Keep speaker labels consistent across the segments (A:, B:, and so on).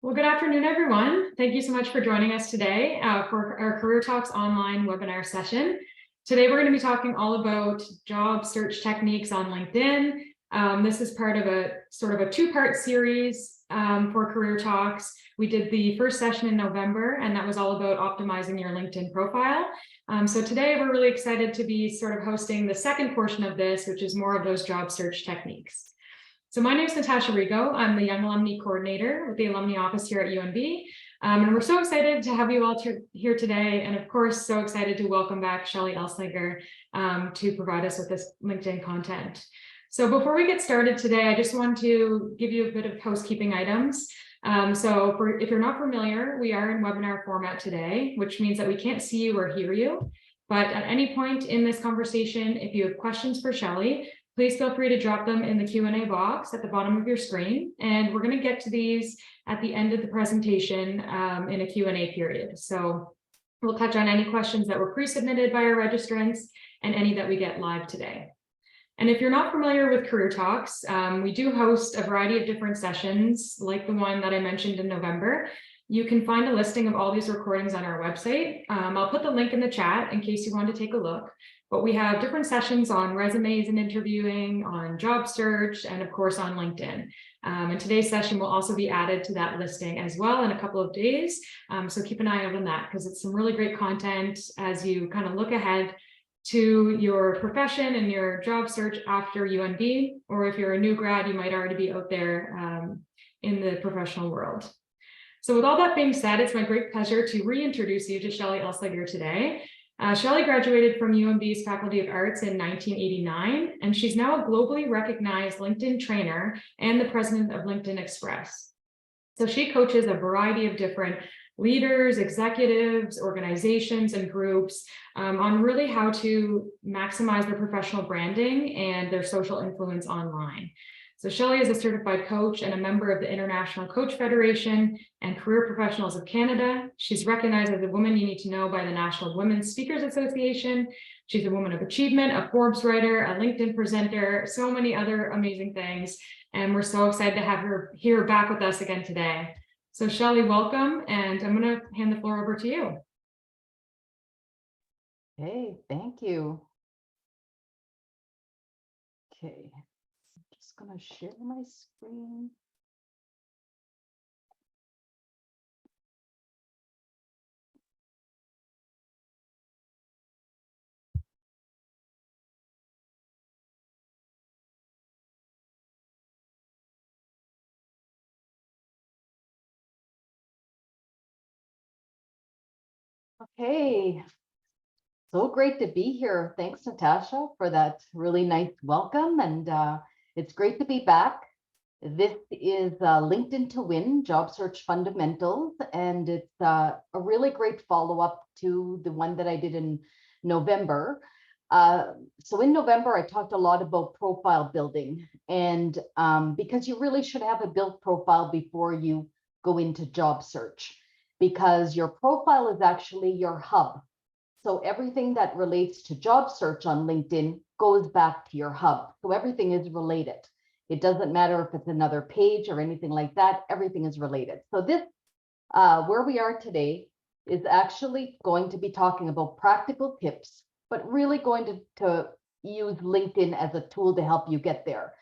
A: Well, good afternoon, everyone. Thank you so much for joining us today for our Career Talks online webinar session. Today, we're going to be talking all about job search techniques on LinkedIn. This is part of a sort of a two-part series for Career Talks. We did the first session in November, and that was all about optimizing your LinkedIn profile. So today, we're really excited to be sort of hosting the second portion of this, which is more of those job search techniques. So my name is Natasha Rigo. I'm the Young Alumni Coordinator with the Alumni Office here at UNB. And we're so excited to have you all here today. And of course, so excited to welcome back Shelly Elslinger to provide us with this LinkedIn content. So before we get started today, I just want to give you a bit of housekeeping items. If you're not familiar, we are in webinar format today, which means that we can't see you or hear you. But at any point in this conversation, if you have questions for Shelly, please feel free to drop them in the Q&A box at the bottom of your screen. And we're going to get to these at the end of the presentation in a Q&A period. So we'll touch on any questions that were pre-submitted by our registrants and any that we get live today. And if you're not familiar with Career Talks, we do host a variety of different sessions like the one that I mentioned in November. You can find a listing of all these recordings on our website. I'll put the link in the chat in case you want to take a look. But we have different sessions on resumes and interviewing, on job search, and of course on LinkedIn. And today's session will also be added to that listing as well in a couple of days. So keep an eye out on that because it's some really great content as you kind of look ahead to your profession and your job search after UNB, or if you're a new grad, you might already be out there in the professional world. So with all that being said, it's my great pleasure to reintroduce you to Shelly Elslinger today. Shelly graduated from UNB's Faculty of Arts in 1989, and she's now a globally recognized LinkedIn trainer and the president of LinkedIn Express. So she coaches a variety of different leaders, executives, organizations, and groups on really how to maximize their professional branding and their social influence online. So Shelly is a certified coach and a member of the International Coach Federation and Career Professionals of Canada. She's recognized as a woman you need to know by the National Women's Speakers Association. She's a woman of achievement, a Forbes writer, a LinkedIn presenter, so many other amazing things. And we're so excited to have her here back with us again today. So Shelly, welcome. And I'm going to hand the floor over to you.
B: Hey, thank you. Okay. Going to share my screen. Okay. So great to be here. Thanks, Natasha, for that really nice welcome. And it's great to be back. This is LinkedIn to Win, Job Search Fundamentals, and it's a really great follow-up to the one that I did in November. So in November, I talked a lot about profile building, and because you really should have a built profile before you go into job search, because your profile is actually your hub. So everything that relates to job search on LinkedIn goes back to your hub. So everything is related. It doesn't matter if it's another page or anything like that, everything is related. So this, where we are today, is actually going to be talking about practical tips, but really going to use LinkedIn as a tool to help you get there.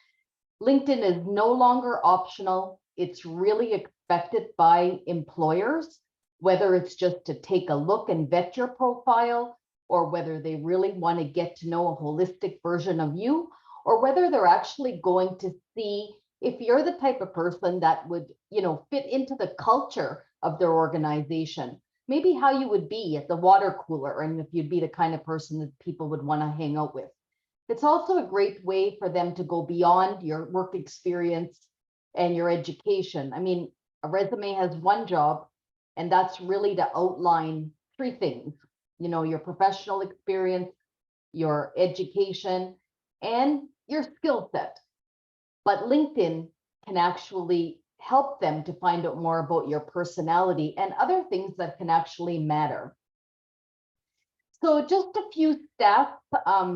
B: LinkedIn is no longer optional. It's really expected by employers, whether it's just to take a look and vet your profile, or whether they really want to get to know a holistic version of you, or whether they're actually going to see if you're the type of person that would, fit into the culture of their organization. Maybe how you would be at the water cooler, and if you'd be the kind of person that people would want to hang out with. It's also a great way for them to go beyond your work experience and your education. I mean, a resume has one job, and that's really to outline three things, your professional experience, your education, and your skill set. But LinkedIn can actually help them to find out more about your personality and other things that can actually matter. So just a few stats.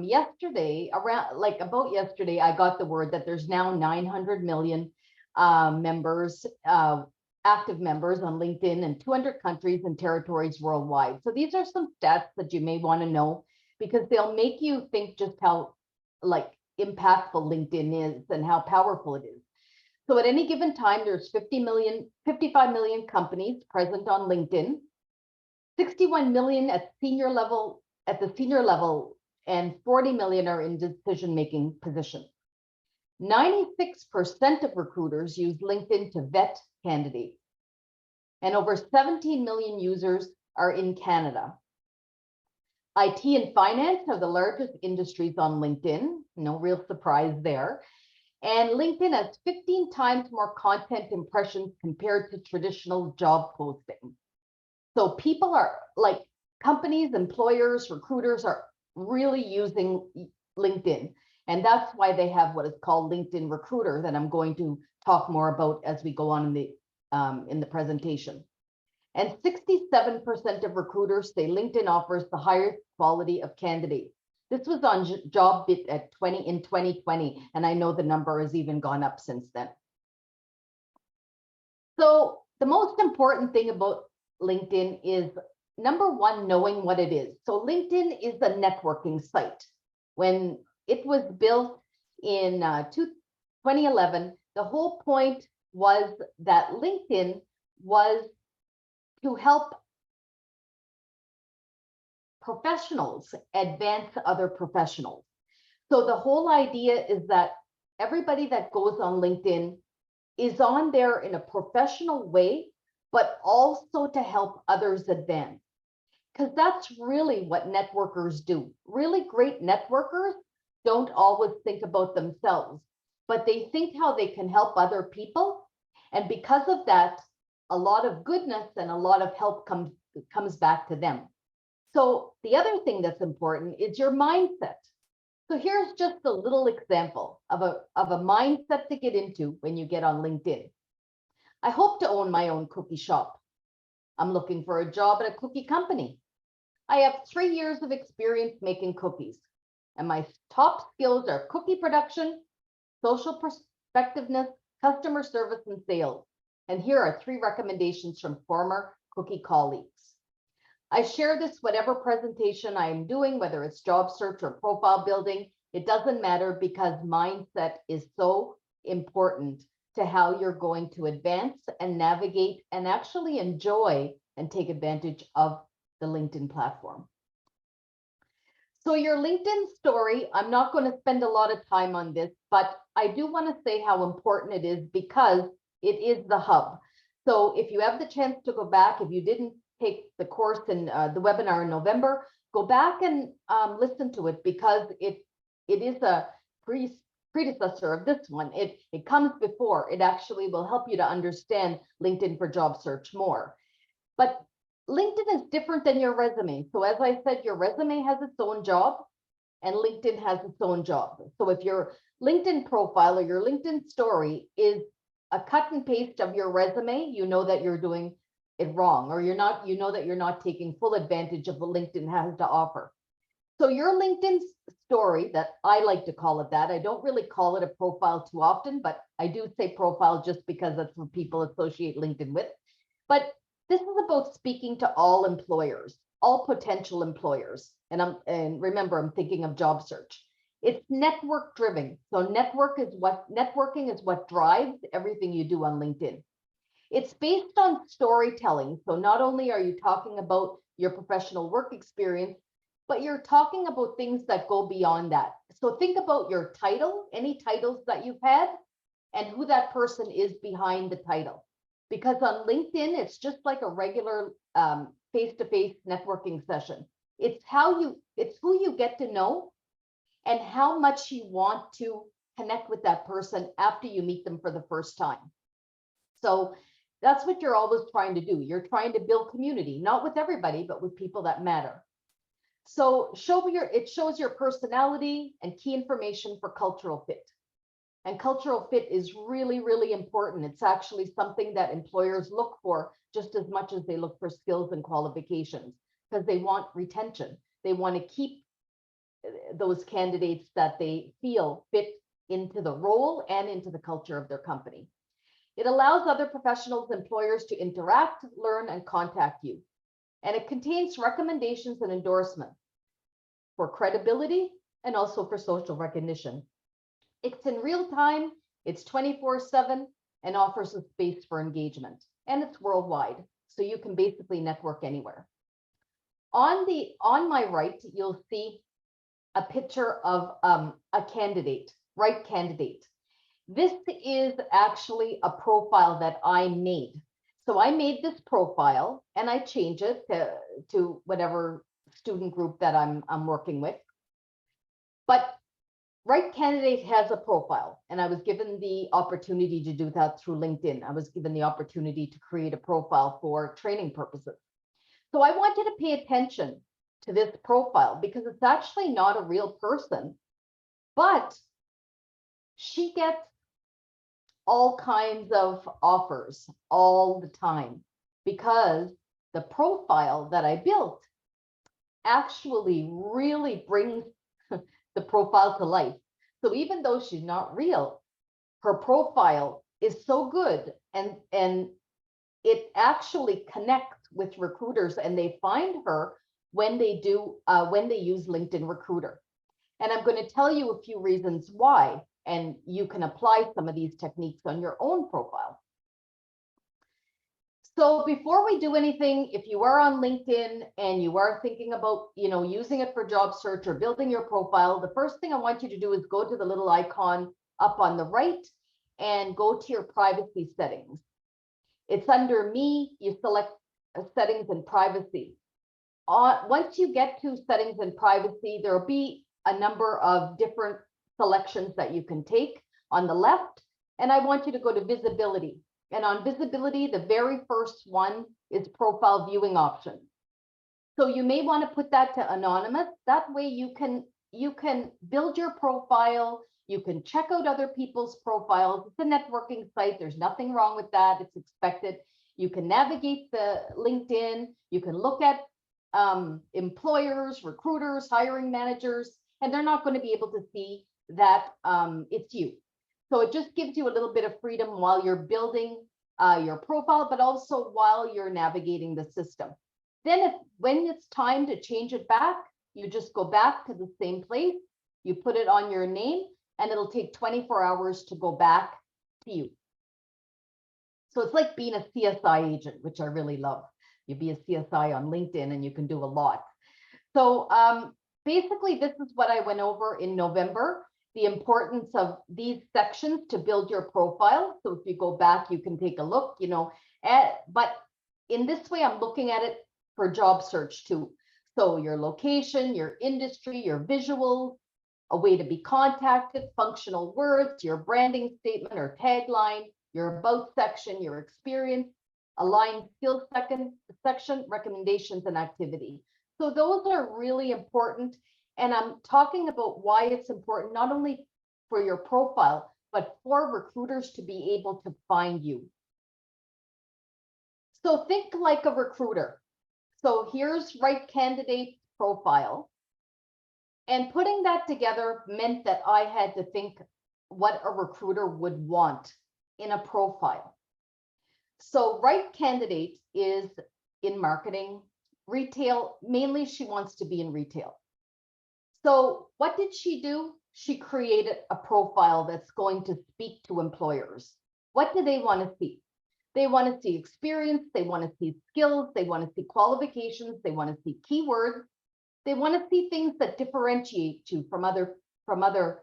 B: Yesterday, about yesterday, I got the word that there's now 900 million members active members on LinkedIn in 200 countries and territories worldwide. So these are some stats that you may want to know because they'll make you think just how like impactful LinkedIn is and how powerful it is. So at any given time, there's 55 million companies present on LinkedIn, 61 million at the senior level, and 40 million are in decision-making positions. 96% of recruiters use LinkedIn to vet candidates, and over 17 million users are in Canada. IT and finance are the largest industries on LinkedIn, no real surprise there. And LinkedIn has 15 times more content impressions compared to traditional job postings. So people are like companies, employers, recruiters are really using LinkedIn. And that's why they have what is called LinkedIn Recruiter that I'm going to talk more about as we go on in the presentation. And 67% of recruiters say LinkedIn offers the highest quality of candidates. This was on JobBit in 2020, and I know the number has even gone up since then. So the most important thing about LinkedIn is, number one, knowing what it is. So LinkedIn is a networking site. When it was built in 2011, the whole point was that LinkedIn was to help professionals advance other professionals. So the whole idea is that everybody that goes on LinkedIn is on there in a professional way, but also to help others advance. Because that's really what networkers do. Really great networkers don't always think about themselves, but they think how they can help other people. And because of that, a lot of goodness and a lot of help comes back to them. So the other thing that's important is your mindset. So here's just a little example of a mindset to get into when you get on LinkedIn. I hope to own my own cookie shop. I'm looking for a job at a cookie company. I have 3 years of experience making cookies, and my top skills are cookie production, social perspectiveness, customer service, and sales. And here are 3 recommendations from former cookie colleagues. I share this whatever presentation I am doing, whether it's job search or profile building, it doesn't matter because mindset is so important to how you're going to advance and navigate and actually enjoy and take advantage of the LinkedIn platform. So your LinkedIn story, I'm not going to spend a lot of time on this, but I do want to say how important it is because it is the hub. So if you have the chance to go back, if you didn't take the course in the webinar in November, go back and listen to it because it is a predecessor of this one. It comes before. It actually will help you to understand LinkedIn for job search more. But LinkedIn is different than your resume. So as I said, your resume has its own job and LinkedIn has its own job. So if your LinkedIn profile or your LinkedIn story is a cut and paste of your resume, you know that you're doing it wrong, or you know that you're not taking full advantage of what LinkedIn has to offer. So your LinkedIn story, that I like to call it that, I don't really call it a profile too often, but I do say profile just because that's what people associate LinkedIn with. But this is about speaking to all employers, all potential employers. And remember, I'm thinking of job search. It's network driven. So networking is what drives everything you do on LinkedIn. It's based on storytelling. So not only are you talking about your professional work experience, but you're talking about things that go beyond that. So think about your title, any titles that you've had, and who that person is behind the title. Because on LinkedIn, it's just like a regular face-to-face networking session. It's who you get to know and how much you want to connect with that person after you meet them for the first time. So that's what you're always trying to do. You're trying to build community, not with everybody, but with people that matter. So it shows your personality and key information for cultural fit. And cultural fit is really, really important. It's actually something that employers look for just as much as they look for skills and qualifications, because they want retention. They want to keep those candidates that they feel fit into the role and into the culture of their company. It allows other professionals, employers to interact, learn, and contact you. And it contains recommendations and endorsements for credibility and also for social recognition. It's in real time, it's 24/7, and offers a space for engagement. And it's worldwide, so you can basically network anywhere. On my right, you'll see a picture of a candidate, Right Candidate. This is actually a profile that I made. So I made this profile and I change it to whatever student group that I'm working with. But Right Candidate has a profile, and I was given the opportunity to do that through LinkedIn. I was given the opportunity to create a profile for training purposes. So I want you to pay attention to this profile because it's actually not a real person, but she gets all kinds of offers all the time because the profile that I built actually really brings the profile to life. So even though she's not real, her profile is so good and it actually connects with recruiters, and they find her when they use LinkedIn Recruiter. And I'm going to tell you a few reasons why, and you can apply some of these techniques on your own profile. So before we do anything, if you are on LinkedIn and you are thinking about, using it for job search or building your profile, the first thing I want you to do is go to the little icon up on the right and go to your privacy settings. It's under Me, you select settings and privacy. Once you get to settings and privacy, there will be a number of different selections that you can take on the left. And I want you to go to visibility. And on visibility, the very first one is profile viewing options. So you may want to put that to anonymous. That way you can build your profile. You can check out other people's profiles. It's a networking site. There's nothing wrong with that. It's expected. You can navigate the LinkedIn. You can look at employers, recruiters, hiring managers, and they're not going to be able to see that it's you. So it just gives you a little bit of freedom while you're building your profile, but also while you're navigating the system. Then when it's time to change it back, you just go back to the same place, you put it on your name, and it'll take 24 hours to go back to you. So it's like being a CSI agent, which I really love. You be a CSI on LinkedIn and you can do a lot. So basically, this is what I went over in November, the importance of these sections to build your profile. So if you go back, you can take a look, but in this way, I'm looking at it for job search too. So your location, your industry, your visuals, a way to be contacted, functional words, your branding statement or tagline, your about section, your experience, aligned skills section, recommendations and activity. So those are really important. And I'm talking about why it's important, not only for your profile, but for recruiters to be able to find you. So think like a recruiter. So here's Right Candidate profile. And putting that together meant that I had to think what a recruiter would want in a profile. So Right Candidate is in marketing, retail, mainly she wants to be in retail. So what did she do? She created a profile that's going to speak to employers. What do they want to see? They want to see experience, they want to see skills, they want to see qualifications, they want to see keywords. They want to see things that differentiate you from other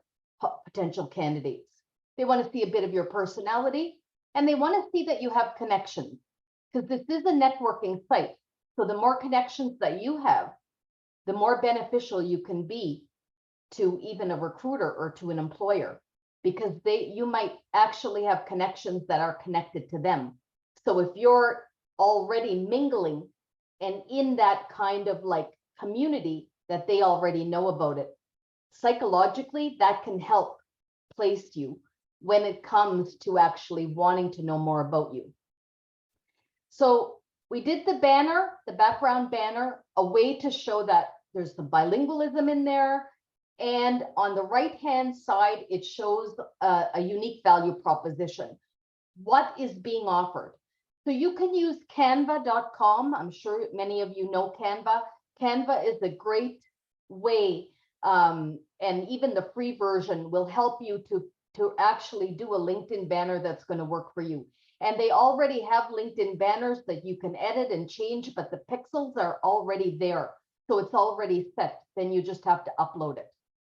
B: potential candidates. They want to see a bit of your personality, and they want to see that you have connections, because this is a networking site. So the more connections that you have, the more beneficial you can be to even a recruiter or to an employer, because you might actually have connections that are connected to them. So if you're already mingling and in that kind of like community that they already know about it, psychologically, that can help place you when it comes to actually wanting to know more about you. So we did the banner, the background banner, a way to show that there's some bilingualism in there. And on the right-hand side, it shows a unique value proposition. what is being offered. So you can use canva.com. I'm sure many of you know Canva. Canva is a great way, and even the free version will help you to actually do a LinkedIn banner that's going to work for you. And they already have LinkedIn banners that you can edit and change, but the pixels are already there. So it's already set. Then you just have to upload it.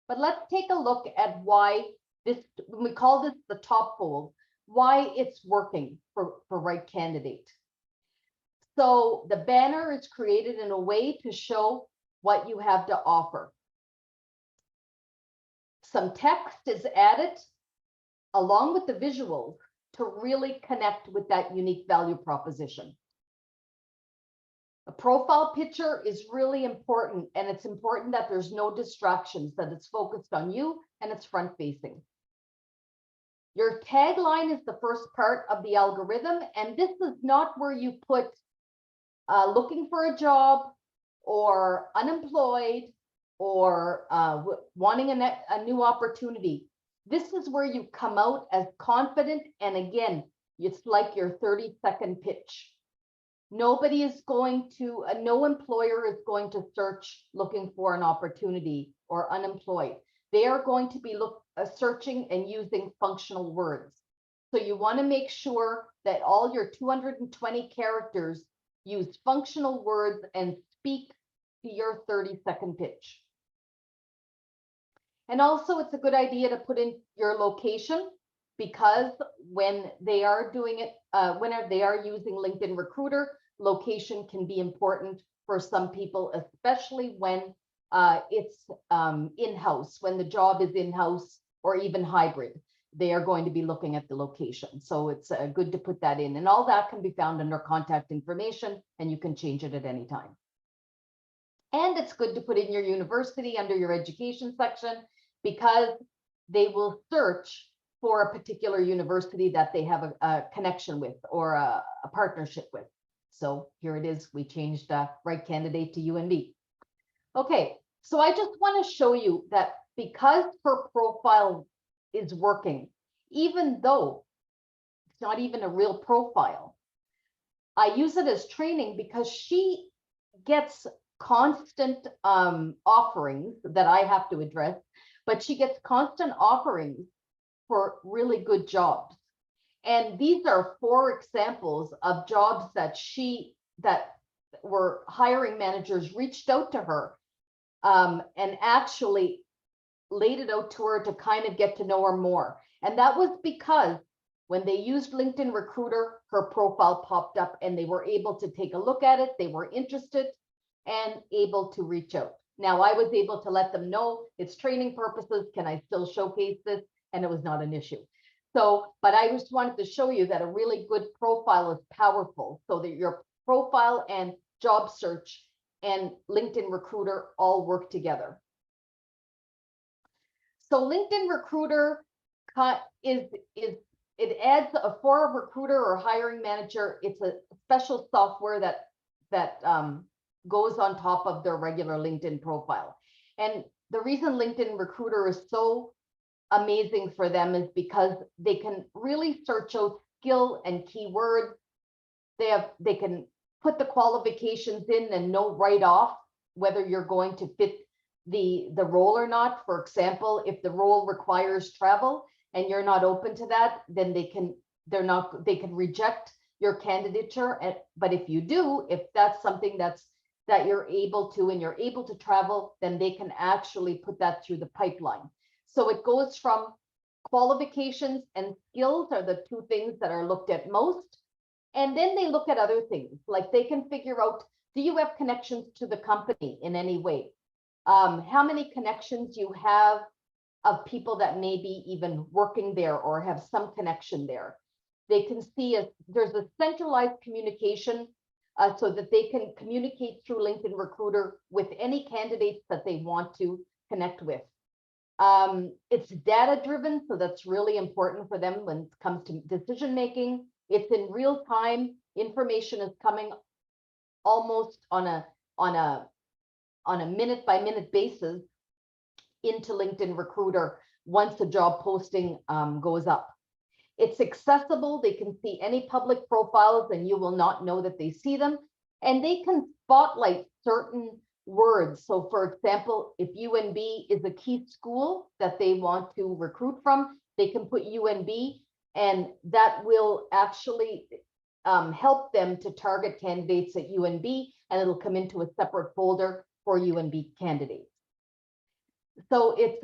B: But let's take a look at why this, we call this the top fold, why it's working for right candidate. So the banner is created in a way to show what you have to offer. Some text is added along with the visuals to really connect with that unique value proposition. A profile picture is really important, and it's important that there's no distractions, that it's focused on you and it's front facing. Your tagline is the first part of the algorithm, and this is not where you put looking for a job or unemployed or wanting a new opportunity. This is where you come out as confident, and again, it's like your 30-second pitch. Nobody is going to, no employer is going to search looking for an opportunity or unemployed. They are going to be searching and using functional words. So you want to make sure that all your 220 characters use functional words and speak to your 30-second pitch. And also it's a good idea to put in your location, because when they are doing it, when they are using LinkedIn Recruiter, location can be important for some people, especially when it's in-house, when the job is in-house or even hybrid. They are going to be looking at the location. So it's good to put that in. And all that can be found under contact information, and you can change it at any time. And it's good to put in your university under your education section, because they will search for a particular university that they have a connection with or a partnership with. So here it is. We changed right candidate to UNB. Okay, so I just want to show you that because her profile is working, even though it's not even a real profile, I use it as training because she gets constant offerings that I have to address, but she gets constant offerings for really good jobs. And these are 4 examples of jobs that were hiring managers reached out to her and actually laid it out to her to kind of get to know her more. And that was because when they used LinkedIn Recruiter, her profile popped up and they were able to take a look at it. They were interested and able to reach out. Now, I was able to let them know it's training purposes. Can I still showcase this? And it was not an issue. So, but I just wanted to show you that a really good profile is powerful, so that your profile and job search and LinkedIn Recruiter all work together. So LinkedIn Recruiter it adds for a recruiter or hiring manager. It's a special software that goes on top of their regular LinkedIn profile. And the reason LinkedIn Recruiter is so amazing for them is because they can really search out skill and keywords. They can put the qualifications in and know right off whether you're going to fit the role or not. For example, if the role requires travel and you're not open to that, then they can reject your candidature. But if you do, if that's something that you're able to and you're able to travel, then they can actually put that through the pipeline. So it goes from qualifications and skills are the 2 things that are looked at most. And then they look at other things, like they can figure out, do you have connections to the company in any way? How many connections you have of people that may be even working there or have some connection there. They can see if there's a centralized communication so that they can communicate through LinkedIn Recruiter with any candidates that they want to connect with. It's data driven, so that's really important for them when it comes to decision making. It's in real time. Information is coming almost on a minute by minute basis into LinkedIn Recruiter once the job posting goes up. It's accessible. They can see any public profiles and you will not know that they see them. And they can spotlight certain words. So for example, if UNB is a key school that they want to recruit from, they can put UNB, and that will actually help them to target candidates at UNB, and it'll come into a separate folder for UNB candidates. So it's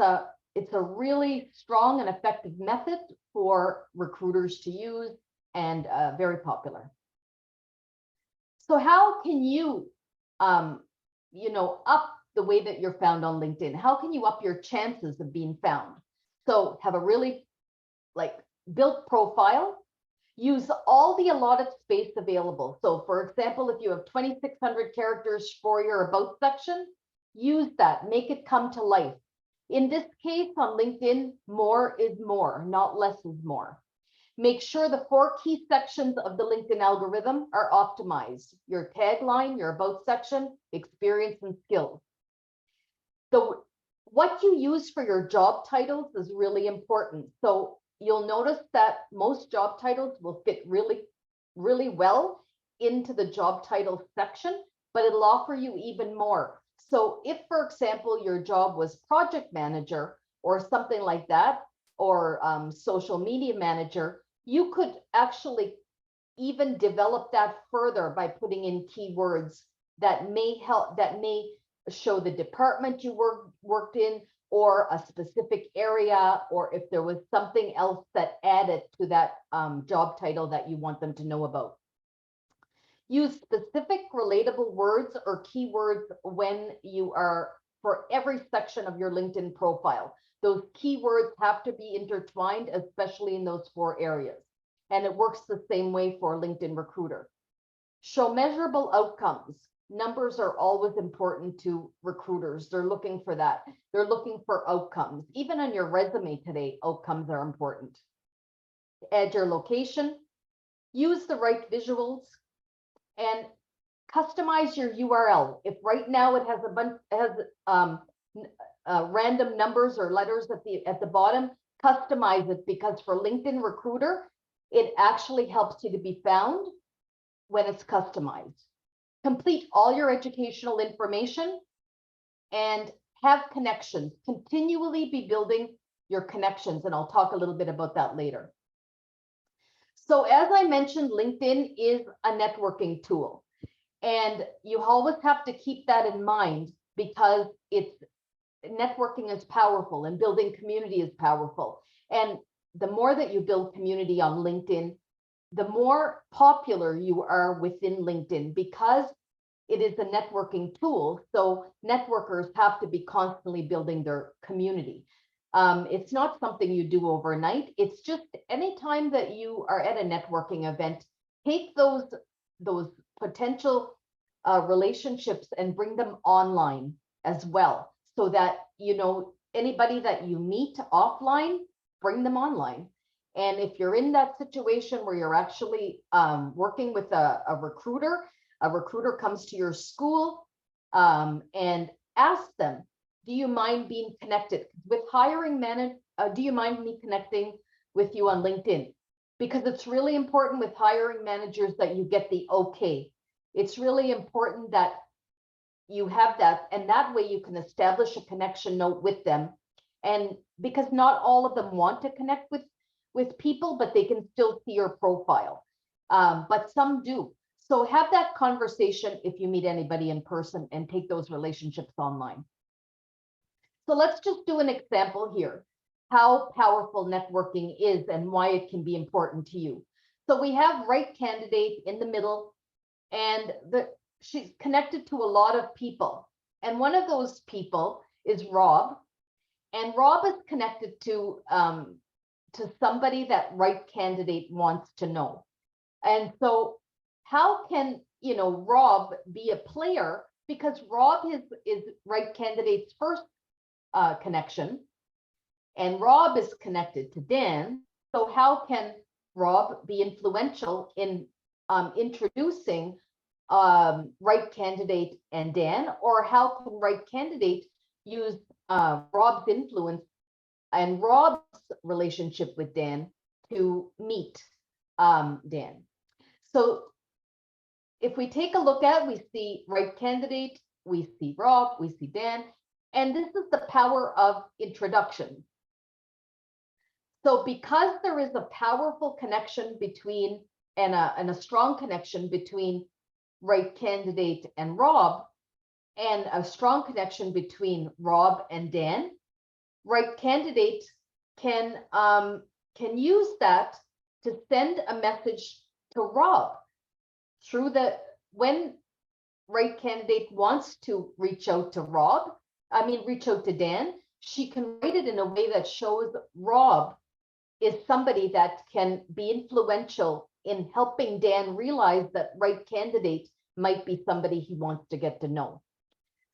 B: a really strong and effective method for recruiters to use, and very popular. So how can you, up the way that you're found on LinkedIn? How can you up your chances of being found? So have a really built profile, use all the allotted space available. So for example, if you have 2,600 characters for your about section, use that, make it come to life. In this case on LinkedIn, more is more, not less is more. Make sure the 4 key sections of the LinkedIn algorithm are optimized: your tagline, your about section, experience, and skills. So what you use for your job titles is really important. So you'll notice that most job titles will fit really, really well into the job title section, but it'll offer you even more. So if, for example, your job was project manager or something like that, or social media manager, you could actually even develop that further by putting in keywords that may help, that may show the department you worked in, or a specific area, or if there was something else that added to that job title that you want them to know about. Use specific relatable words or keywords when you are, for every section of your LinkedIn profile. Those keywords have to be intertwined, especially in those 4 areas. And it works the same way for LinkedIn Recruiter. Show measurable outcomes. Numbers are always important to recruiters. They're looking for that. They're looking for outcomes. Even on your resume today, outcomes are important. Add your location. Use the right visuals, and customize your URL. If right now it has a bunch, random numbers or letters at the bottom, customize it, because for LinkedIn Recruiter, it actually helps you to be found when it's customized. Complete all your educational information and have connections. Continually be building your connections, and I'll talk a little bit about that later. So as I mentioned, LinkedIn is a networking tool, and you always have to keep that in mind, because networking is powerful and building community is powerful. And the more that you build community on LinkedIn, the more popular you are within LinkedIn, because it is a networking tool. So networkers have to be constantly building their community. It's not something you do overnight. It's just anytime that you are at a networking event, take those potential relationships and bring them online as well, so that, anybody that you meet offline, bring them online. And if you're in that situation where you're actually working with a recruiter comes to your school, and ask them, do you mind being connected with hiring manager? Do you mind me connecting with you on LinkedIn? Because it's really important with hiring managers that you get the okay. It's really important that you have that, and that way you can establish a connection note with them. And because not all of them want to connect with people, but they can still see your profile. But some do. So have that conversation if you meet anybody in person, and take those relationships online. So let's just do an example here, how powerful networking is and why it can be important to you. So we have right candidate in the middle, and she's connected to a lot of people. And one of those people is Rob. And Rob is connected to somebody that right candidate wants to know. And so how can, Rob be a player? Because Rob is right candidate's first connection, and Rob is connected to Dan. So how can Rob be influential in introducing right candidate and Dan? Or how can right candidate use Rob's influence and Rob's relationship with Dan to meet Dan. So if we take a look at, we see right candidate, we see Rob, we see Dan, and this is the power of introduction. So because there is a powerful connection between and a strong connection between right candidate and Rob, and a strong connection between Rob and Dan, right candidate can use that to send a message to Rob through when right candidate wants to reach out to reach out to Dan, she can write it in a way that shows Rob is somebody that can be influential in helping Dan realize that right candidate might be somebody he wants to get to know.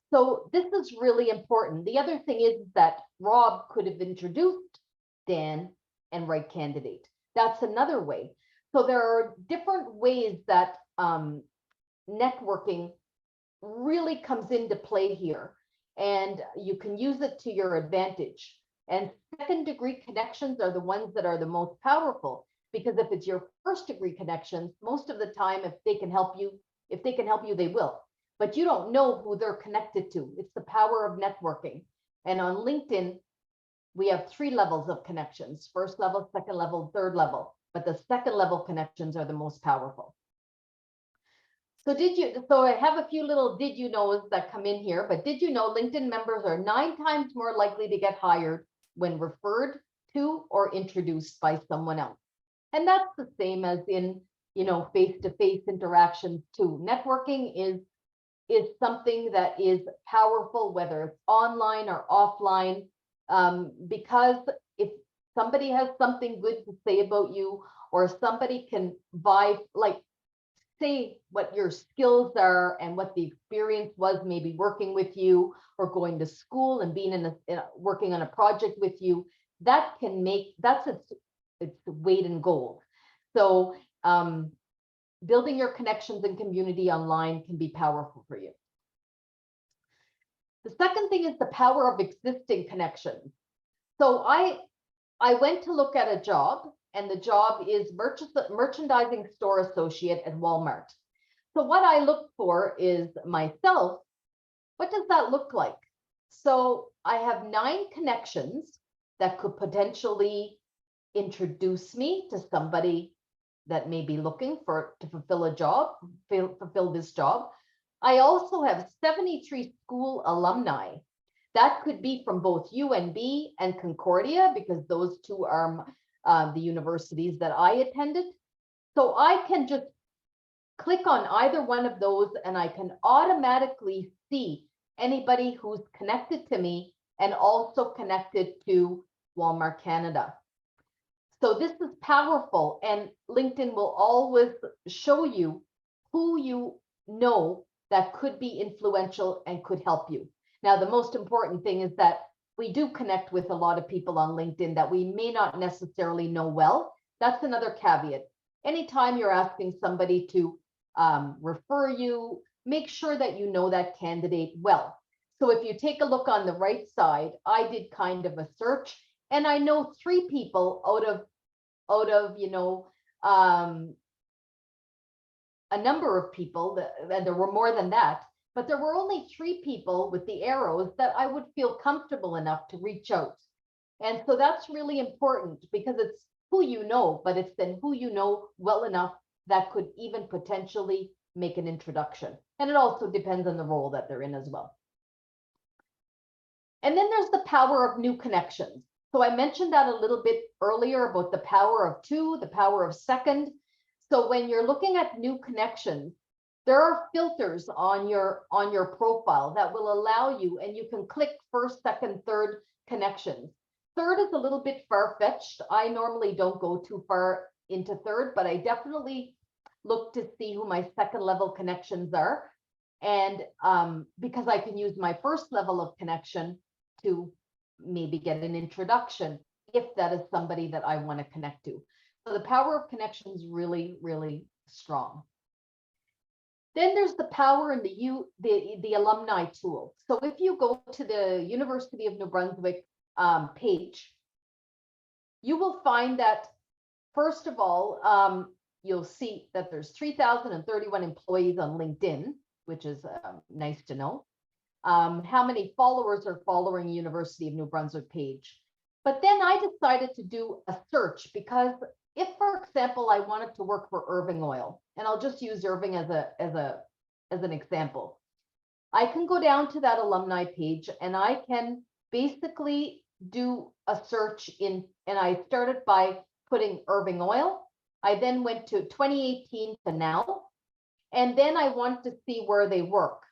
B: So this is really important. The other thing is that Rob could have introduced Dan and right candidate. That's another way. So there are different ways that networking really comes into play here, and you can use it to your advantage. And second degree connections are the ones that are the most powerful, because if it's your first degree connections, most of the time, if they can help you, they will. But you don't know who they're connected to. It's the power of networking. And on LinkedIn, we have 3 levels of connections: first level, second level, third level. But the second level connections are the most powerful. So I have a few little did you knows that come in here, but did you know LinkedIn members are 9 times more likely to get hired when referred to or introduced by someone else? And that's the same as in, face-to-face interactions too. Networking is something that is powerful, whether it's online or offline, because if somebody has something good to say about you, or somebody can say what your skills are and what the experience was, maybe working with you or going to school and being working on a project with you, that's its weight in gold. So building your connections and community online can be powerful for you. The second thing is the power of existing connections. So I went to look at a job, and the job is merchandising store associate at Walmart. So what I look for is myself. What does that look like? So I have 9 connections that could potentially introduce me to somebody that may be looking to fulfill this job. I also have 73 school alumni. That could be from both UNB and Concordia, because those 2 are the universities that I attended. So I can just click on either one of those, and I can automatically see anybody who's connected to me and also connected to Walmart Canada. So this is powerful, and LinkedIn will always show you who you know that could be influential and could help you. Now, the most important thing is that we do connect with a lot of people on LinkedIn that we may not necessarily know well. That's another caveat. Anytime you're asking somebody to refer you, make sure that you know that candidate well. So if you take a look on the right side, I did kind of a search, and I know 3 people out of a number of people, and there were more than that, but there were only 3 people with the arrows that I would feel comfortable enough to reach out. And so that's really important, because it's who you know, but it's then who you know well enough that could even potentially make an introduction. And it also depends on the role that they're in as well. And then there's the power of new connections. So I mentioned that a little bit earlier about the power of 2, the power of second. So when you're looking at new connections, there are filters on your profile that will allow you, and you can click first, second, third connections. Third is a little bit far-fetched. I normally don't go too far into third, but I definitely look to see who my second level connections are. And because I can use my first level of connection to maybe get an introduction, if that is somebody that I want to connect to. So the power of connection is really, really strong. Then there's the power in the alumni tool. So if you go to the University of New Brunswick page, you will find that first of all, you'll see that there's 3,031 employees on LinkedIn, which is nice to know. How many followers are following University of New Brunswick page. But then I decided to do a search because if, for example, I wanted to work for Irving Oil, and I'll just use Irving as an example, I can go down to that alumni page and I can basically do a search and I started by putting Irving Oil. I then went to 2018 to now, and then I want to see where they work.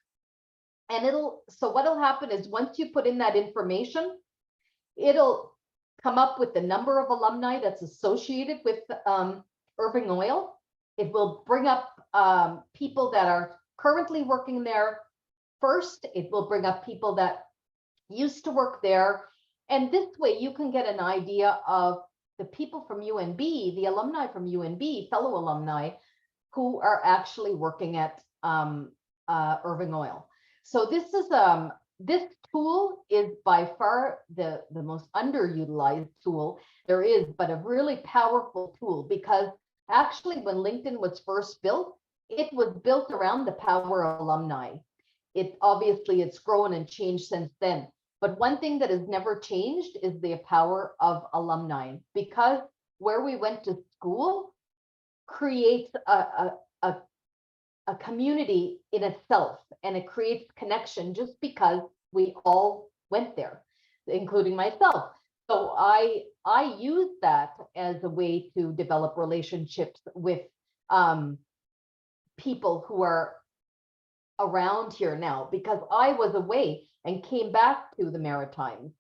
B: And so what'll happen is once you put in that information, it'll come up with the number of alumni that's associated with Irving Oil. It will bring up people that are currently working there first. It will bring up people that used to work there. And this way you can get an idea of the people from UNB, the alumni from UNB, fellow alumni, who are actually working at Irving Oil. So this tool is by far the most underutilized tool there is, but a really powerful tool, because actually when LinkedIn was first built, it was built around the power of alumni. It's grown and changed since then. But one thing that has never changed is the power of alumni, because where we went to school creates a community in itself, and it creates connection just because we all went there, including myself. So I use that as a way to develop relationships with people who are around here now, because I was away and came back to the Maritimes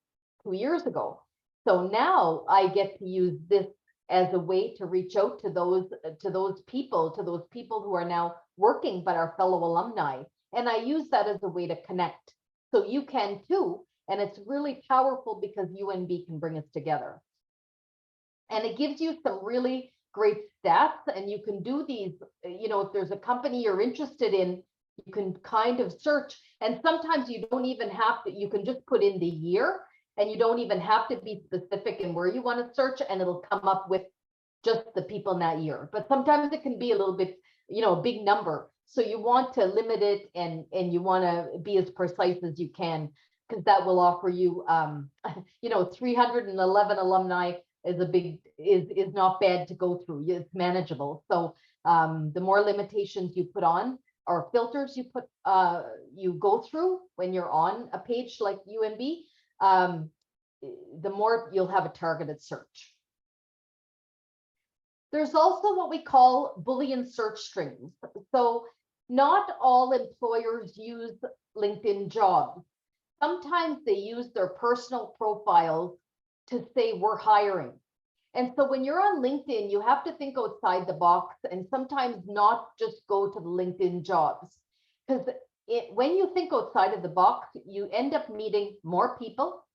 B: 2 years ago. So now I get to use this as a way to reach out to those people who are now working but are fellow alumni. And I use that as a way to connect. So you can too. And it's really powerful because UNB can bring us together. And it gives you some really great stats, and you can do these, if there's a company you're interested in, you can kind of search, and sometimes you don't even have to, you can just put in the year, and you don't even have to be specific in where you want to search, and it'll come up with just the people in that year. But sometimes it can be a little bit, a big number. So you want to limit it, and you want to be as precise as you can, because that will offer you, 311 alumni is not bad to go through. It's manageable. So the more limitations you put on, or filters you go through when you're on a page like UNB, the more you'll have a targeted search. There's also what we call Boolean search strings. So not all employers use LinkedIn Jobs. Sometimes they use their personal profiles to say we're hiring. And so when you're on LinkedIn, you have to think outside the box and sometimes not just go to the LinkedIn Jobs. Because when you think outside of the box, you end up meeting more people.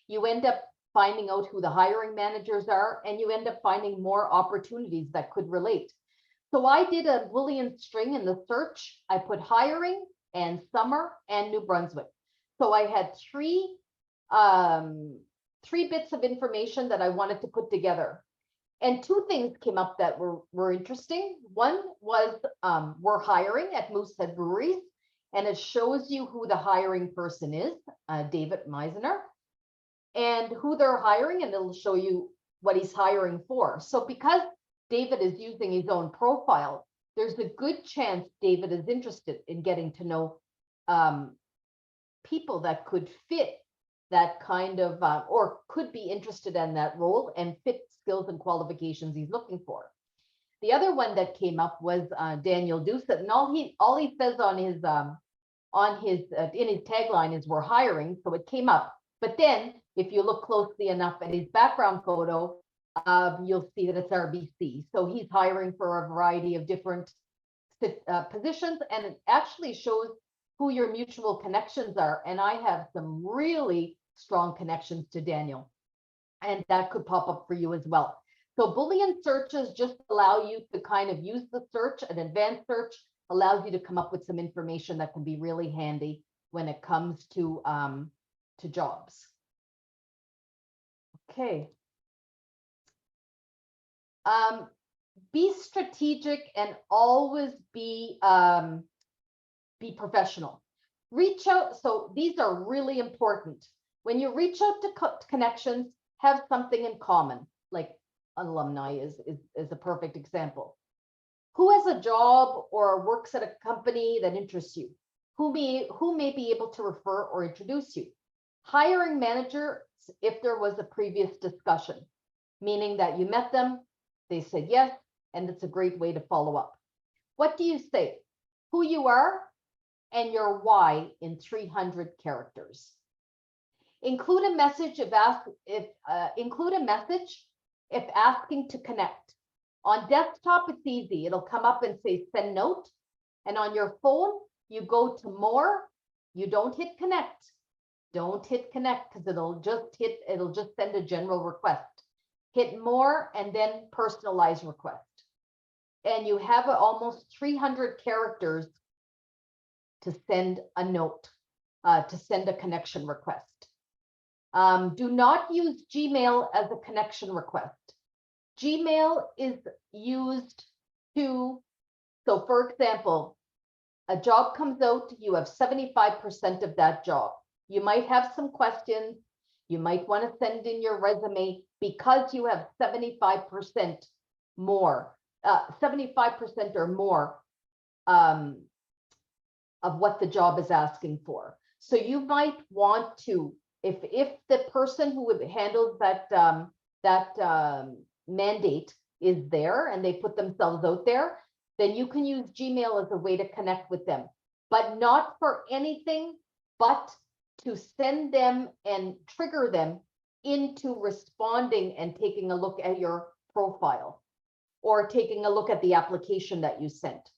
B: You end up finding out who the hiring managers are, and you end up finding more opportunities that could relate. So I did a Boolean string in the search. I put hiring and summer and New Brunswick. So I had three bits of information that I wanted to put together. And two things came up that were interesting. One was we're hiring at Moosehead Breweries, and it shows you who the hiring person is, David Meisner, and who they're hiring, and it'll show you what he's hiring for. So because David is using his own profile, there's a good chance David is interested in getting to know people that could fit that kind of, or could be interested in that role and fit skills and qualifications he's looking for. The other one that came up was Daniel Doucet, and all he says on his in his tagline is we're hiring, so it came up. But then if you look closely enough at his background photo, you'll see that it's RBC. So he's hiring for a variety of different positions, and it actually shows who your mutual connections are. And I have some really strong connections to Daniel, and that could pop up for you as well. So Boolean searches just allow you to kind of use the search. An advanced search allows you to come up with some information that can be really handy when it comes to jobs. Okay. Be strategic and always be professional. Reach out. So these are really important. When you reach out to connections, have something in common, like alumni is a perfect example. Who has a job or works at a company that interests you? Who may be able to refer or introduce you? Hiring manager, if there was a previous discussion, meaning that you met them, they said yes, and it's a great way to follow up. What do you say? Who you are and your why in 300 characters. Include a message if asking to connect. On desktop, it's easy. It'll come up and say send note. And on your phone, you go to more. You don't hit connect. Don't hit connect because it'll just send a general request. Hit more and then personalize request. And you have almost 300 characters to send a note, to send a connection request. Do not use Gmail as a connection request. Gmail is used to, so for example, a job comes out, you have 75% of that job. You might have some questions. You might want to send in your resume because you have 75% more, 75% or more of what the job is asking for. So you might want to, if the person who handles that mandate is there and they put themselves out there, then you can use Gmail as a way to connect with them, but not for anything but to send them and trigger them into responding and taking a look at your profile or taking a look at the application that you sent.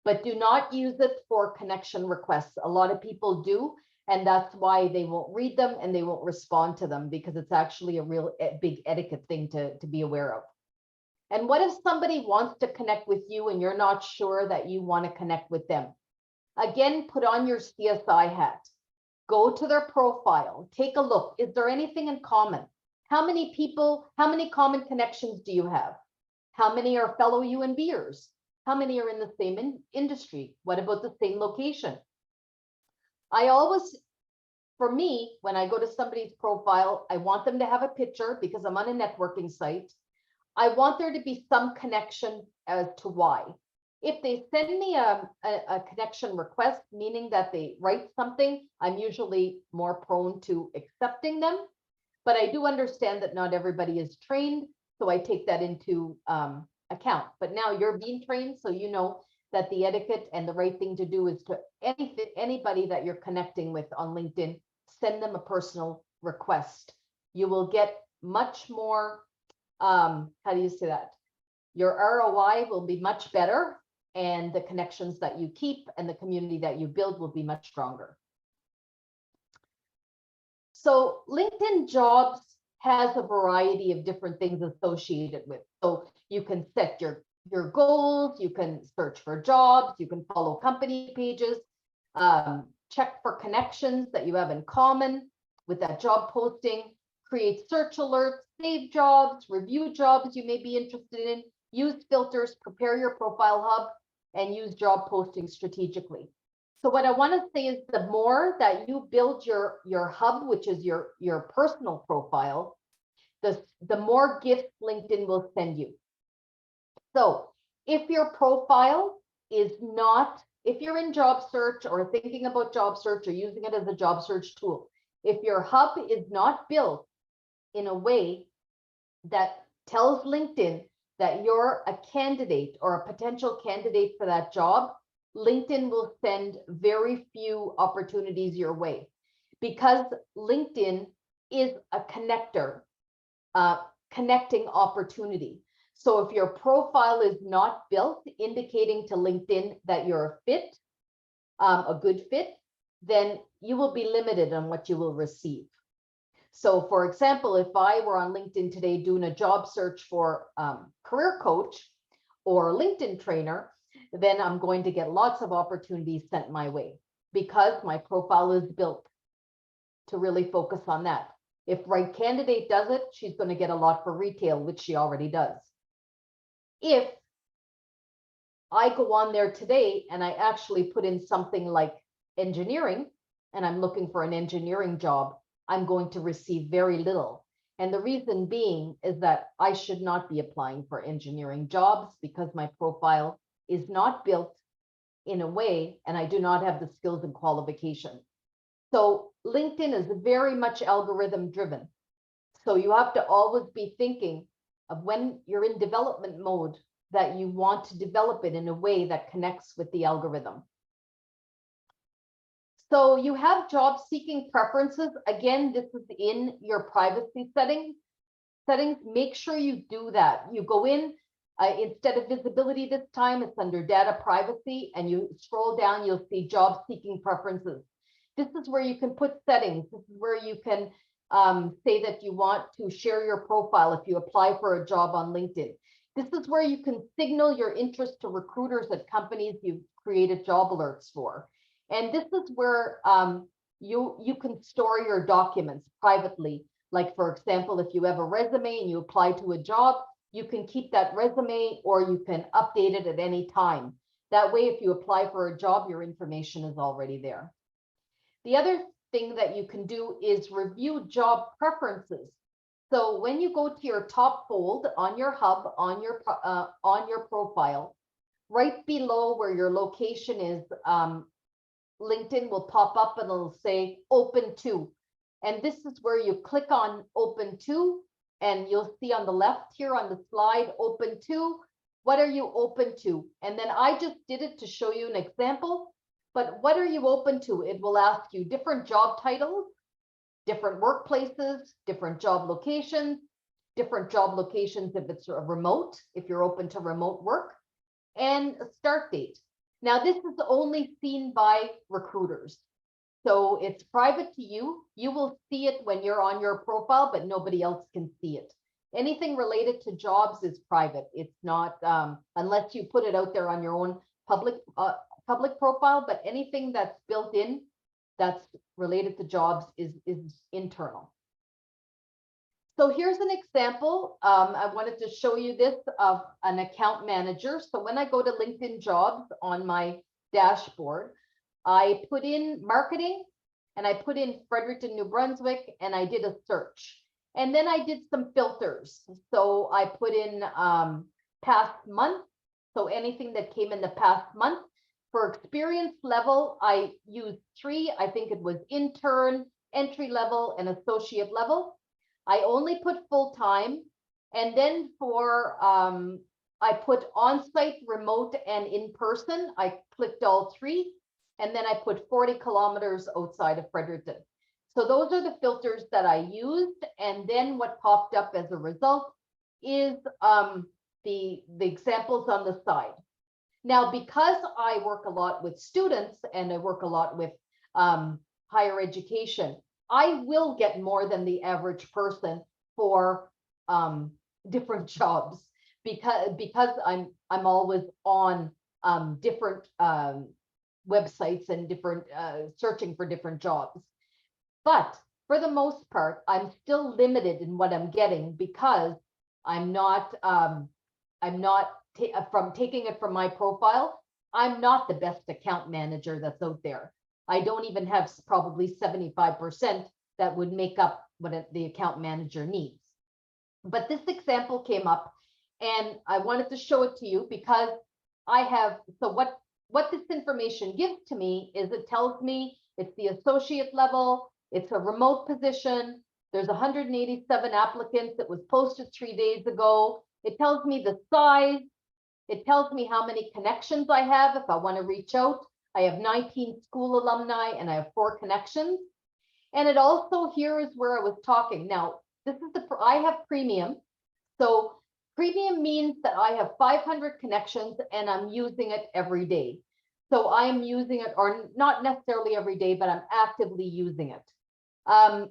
B: But do not use it for connection requests. A lot of people do, and that's why they won't read them and they won't respond to them, because it's actually a real big etiquette thing to be aware of. And what if somebody wants to connect with you and you're not sure that you want to connect with them? Again, put on your CSI hat. Go to their profile, take a look. Is there anything in common? How many people, how many common connections do you have? How many are fellow UNBers? How many are in the same industry? What about the same location? I always, for me, when I go to somebody's profile, I want them to have a picture because I'm on a networking site. I want there to be some connection as to why. If they send me a connection request, meaning that they write something, I'm usually more prone to accepting them. But I do understand that not everybody is trained, so I take that into account. But now you're being trained, so you know that the etiquette and the right thing to do is to anybody that you're connecting with on LinkedIn, send them a personal request. You will get much more, how do you say that? Your ROI will be much better, and the connections that you keep and the community that you build will be much stronger. So LinkedIn Jobs has a variety of different things associated with. So you can set your goals, you can search for jobs, you can follow company pages, check for connections that you have in common with that job posting, create search alerts, save jobs, review jobs you may be interested in, use filters, prepare your profile hub, and use job posting strategically. So what I want to say is the more that you build your hub, which is your personal profile, the more gifts LinkedIn will send you. So if your profile is not, if you're in job search or thinking about job search or using it as a job search tool, if your hub is not built in a way that tells LinkedIn that you're a candidate or a potential candidate for that job, LinkedIn will send very few opportunities your way, because LinkedIn is a connector, connecting opportunity. So if your profile is not built, indicating to LinkedIn that you're a fit, a good fit, then you will be limited on what you will receive. So for example, if I were on LinkedIn today doing a job search for career coach or LinkedIn trainer, then I'm going to get lots of opportunities sent my way because my profile is built to really focus on that. If right candidate does it, she's going to get a lot for retail, which she already does. If I go on there today and I actually put in something like engineering, and I'm looking for an engineering job, I'm going to receive very little. And the reason being is that I should not be applying for engineering jobs because my profile is not built in a way, and I do not have the skills and qualifications. So LinkedIn is very much algorithm driven. So you have to always be thinking of when you're in development mode that you want to develop it in a way that connects with the algorithm. So you have job seeking preferences. Again, this is in your privacy settings. Make sure you do that. You go in, instead of visibility this time, it's under data privacy, and you scroll down, you'll see job seeking preferences. This is where you can put settings. This is where you can say that you want to share your profile if you apply for a job on LinkedIn. This is where you can signal your interest to recruiters at companies you've created job alerts for. And this is where you can store your documents privately. Like, for example, if you have a resume and you apply to a job, you can keep that resume or you can update it at any time. That way, if you apply for a job, your information is already there. The other thing that you can do is review job preferences. So when you go to your top fold on your hub, on your profile, right below where your location is, LinkedIn will pop up and it'll say open to. And this is where you click on open to, and you'll see on the left here on the slide, open to. What are you open to? And then I just did it to show you an example. But what are you open to? It will ask you different job titles, different workplaces, different job locations if it's a remote, if you're open to remote work, and a start date. Now, this is only seen by recruiters. So it's private to you. You will see it when you're on your profile, but nobody else can see it. Anything related to jobs is private. It's not, unless you put it out there on your own public profile, but anything that's built in that's related to jobs is internal. So here's an example. I wanted to show you this of an account manager. So when I go to LinkedIn jobs on my dashboard, I put in marketing and I put in Fredericton, New Brunswick, and I did a search. And then I did some filters. So I put in past month. So anything that came in the past month. For experience level, I used 3. I think it was intern, entry level, and associate level. I only put full-time. And then for, I put on-site, remote, and in-person. I clicked all 3. And then I put 40 kilometers outside of Fredericton. So those are the filters that I used. And then what popped up as a result is the examples on the side. Now, because I work a lot with students and I work a lot with higher education, I will get more than the average person for different jobs because I'm always on different websites and different searching for different jobs. But for the most part, I'm still limited in what I'm getting because I'm not from taking it from my profile. I'm not the best account manager that's out there. I don't even have probably 75% that would make up what the account manager needs. But this example came up and I wanted to show it to you because I have, so what this information gives to me is it tells me it's the associate level, it's a remote position, there's 187 applicants, it was posted 3 days ago, it tells me the size, it tells me how many connections I have if I want to reach out. I have 19 school alumni and I have 4 connections. And it also, here is where I was talking. Now, this is I have premium. So premium means that I have 500 connections and I'm using it every day. So I'm using it, or not necessarily every day, but I'm actively using it.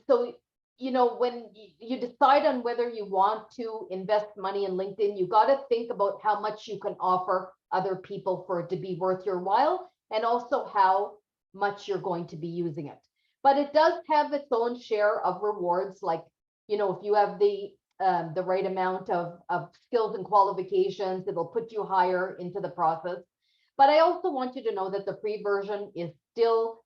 B: So, you know, when you decide on whether you want to invest money in LinkedIn, you got to think about how much you can offer other people for it to be worth your while, and also how much you're going to be using it. But it does have its own share of rewards. Like, you know, if you have the the right amount of skills and qualifications. It'll put you higher into the process. But I also want you to know that the free version is still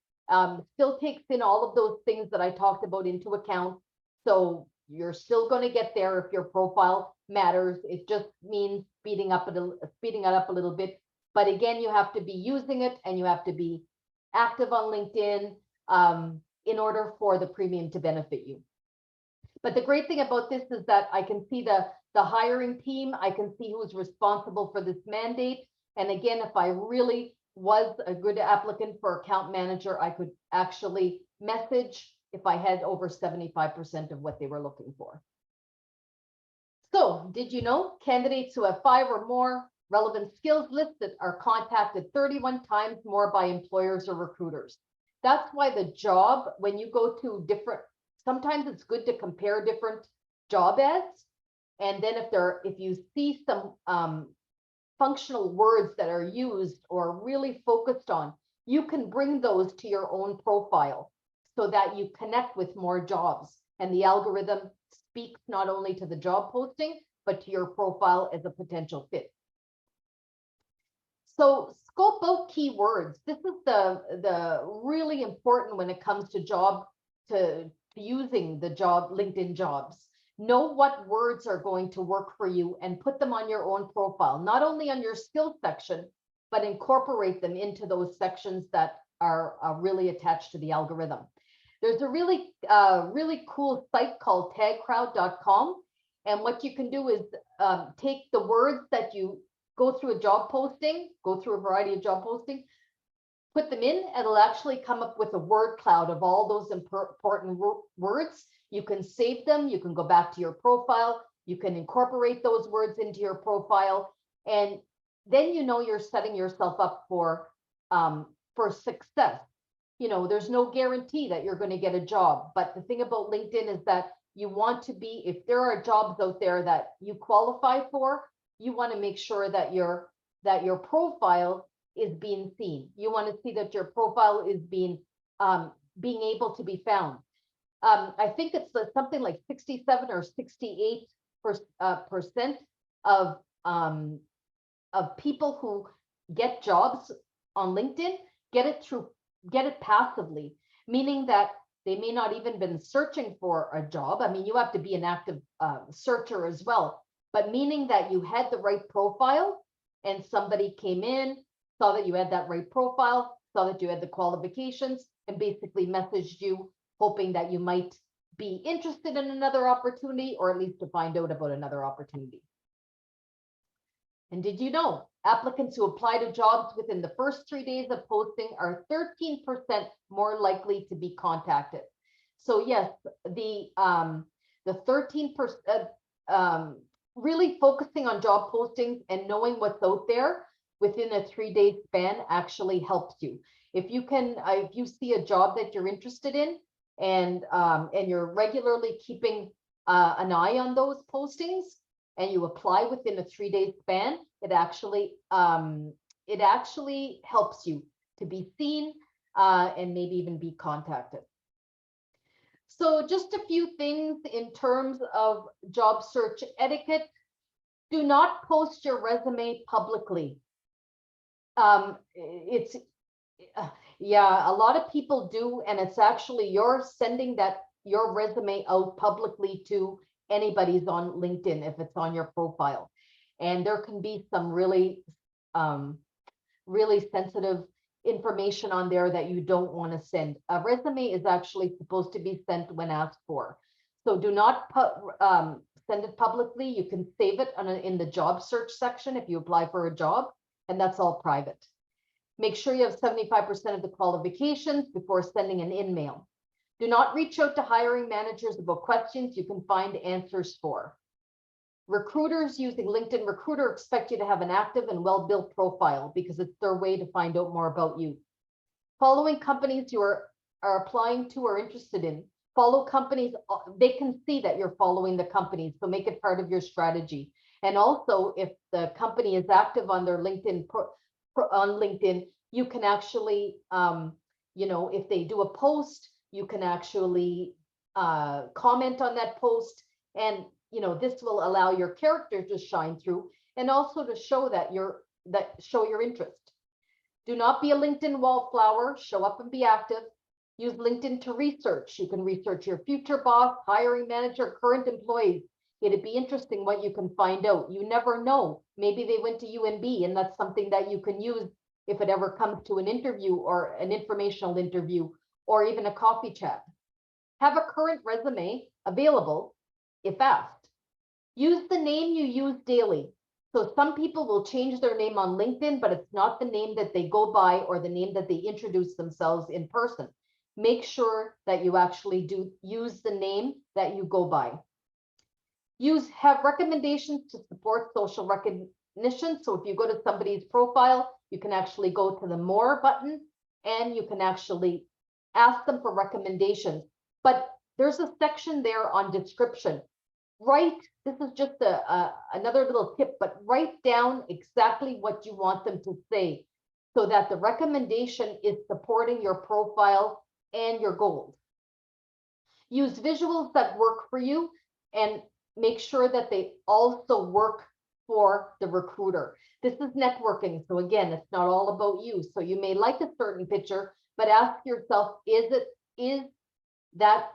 B: takes in all of those things that I talked about into account. So you're still going to get there if your profile matters. It just means speeding it up a little bit. But again, you have to be using it and you have to be active on LinkedIn in order for the premium to benefit you. But the great thing about this is that I can see the hiring team. I can see who's responsible for this mandate. And again, if I really was a good applicant for account manager, I could actually message if I had over 75% of what they were looking for. So did you know candidates who have 5 or more relevant skills listed are contacted 31 times more by employers or recruiters? That's why the job, when you go to different, sometimes it's good to compare different job ads. And then if you see some functional words that are used or really focused on, you can bring those to your own profile so that you connect with more jobs. And the algorithm speaks not only to the job posting, but to your profile as a potential fit. So scope out keywords. This is the really important when it comes to using the LinkedIn jobs. Know what words are going to work for you and put them on your own profile, not only on your skills section, but incorporate them into those sections that are really attached to the algorithm. There's a really cool site called tagcrowd.com. And what you can do is take the words that you go through a variety of job posting, put them in, and it'll actually come up with a word cloud of all those important words. You can save them. You can go back to your profile. You can incorporate those words into your profile. And then you're setting yourself up for success. There's no guarantee that you're going to get a job. But the thing about LinkedIn is that you want to be, if there are jobs out there that you qualify for, you want to make sure that your profile is being seen. You want to see that your profile is being able to be found. I think it's something like 67 or 68% of people who get jobs on LinkedIn get it passively, meaning that they may not even been searching for a job. I mean, you have to be an active searcher as well, but meaning that you had the right profile and somebody came in, saw that you had that right profile, saw that you had the qualifications, and basically messaged you, hoping that you might be interested in another opportunity, or at least to find out about another opportunity. And did you know applicants who apply to jobs within the first 3 days of posting are 13% more likely to be contacted? So yes, the 13%, really focusing on job postings and knowing what's out there within a 3-day span actually helps you. If you see a job that you're interested in, and you're regularly keeping an eye on those postings, and you apply within a 3-day span, it actually helps you to be seen and maybe even be contacted. So just a few things in terms of job search etiquette. Do not post your resume publicly. Yeah, a lot of people do, and it's actually you're sending your resume out publicly to anybody's on LinkedIn if it's on your profile. And there can be some really sensitive information on there that you don't want to send. A resume is actually supposed to be sent when asked for. So do not send it publicly. You can save it in the job search section if you apply for a job, and that's all private. Make sure you have 75% of the qualifications before sending an in-mail. Do not reach out to hiring managers about questions you can find answers for. Recruiters using LinkedIn Recruiter expect you to have an active and well-built profile because it's their way to find out more about you. Following companies you are applying to or interested in. Follow companies, they can see that you're following the companies, so make it part of your strategy. And also, if the company is active on their LinkedIn, you can actually, if they do a post, you can actually comment on that post. And this will allow your character to shine through, and also to show that show your interest. Do not be a LinkedIn wallflower. Show up and be active. Use LinkedIn to research. You can research your future boss, hiring manager, current employees. It'd be interesting what you can find out. You never know. Maybe they went to UNB, and that's something that you can use if it ever comes to an interview or an informational interview or even a coffee chat. Have a current resume available if asked. Use the name you use daily. So some people will change their name on LinkedIn, but it's not the name that they go by or the name that they introduce themselves in person. Make sure that you actually do use the name that you go by. Have recommendations to support social recognition. So if you go to somebody's profile, you can actually go to the more button and you can actually ask them for recommendations. But there's a section there on description. This is just another little tip, but write down exactly what you want them to say so that the recommendation is supporting your profile and your goals. Use visuals that work for you and make sure that they also work for the recruiter. This is networking. So again, it's not all about you. So you may like a certain picture, but ask yourself, is that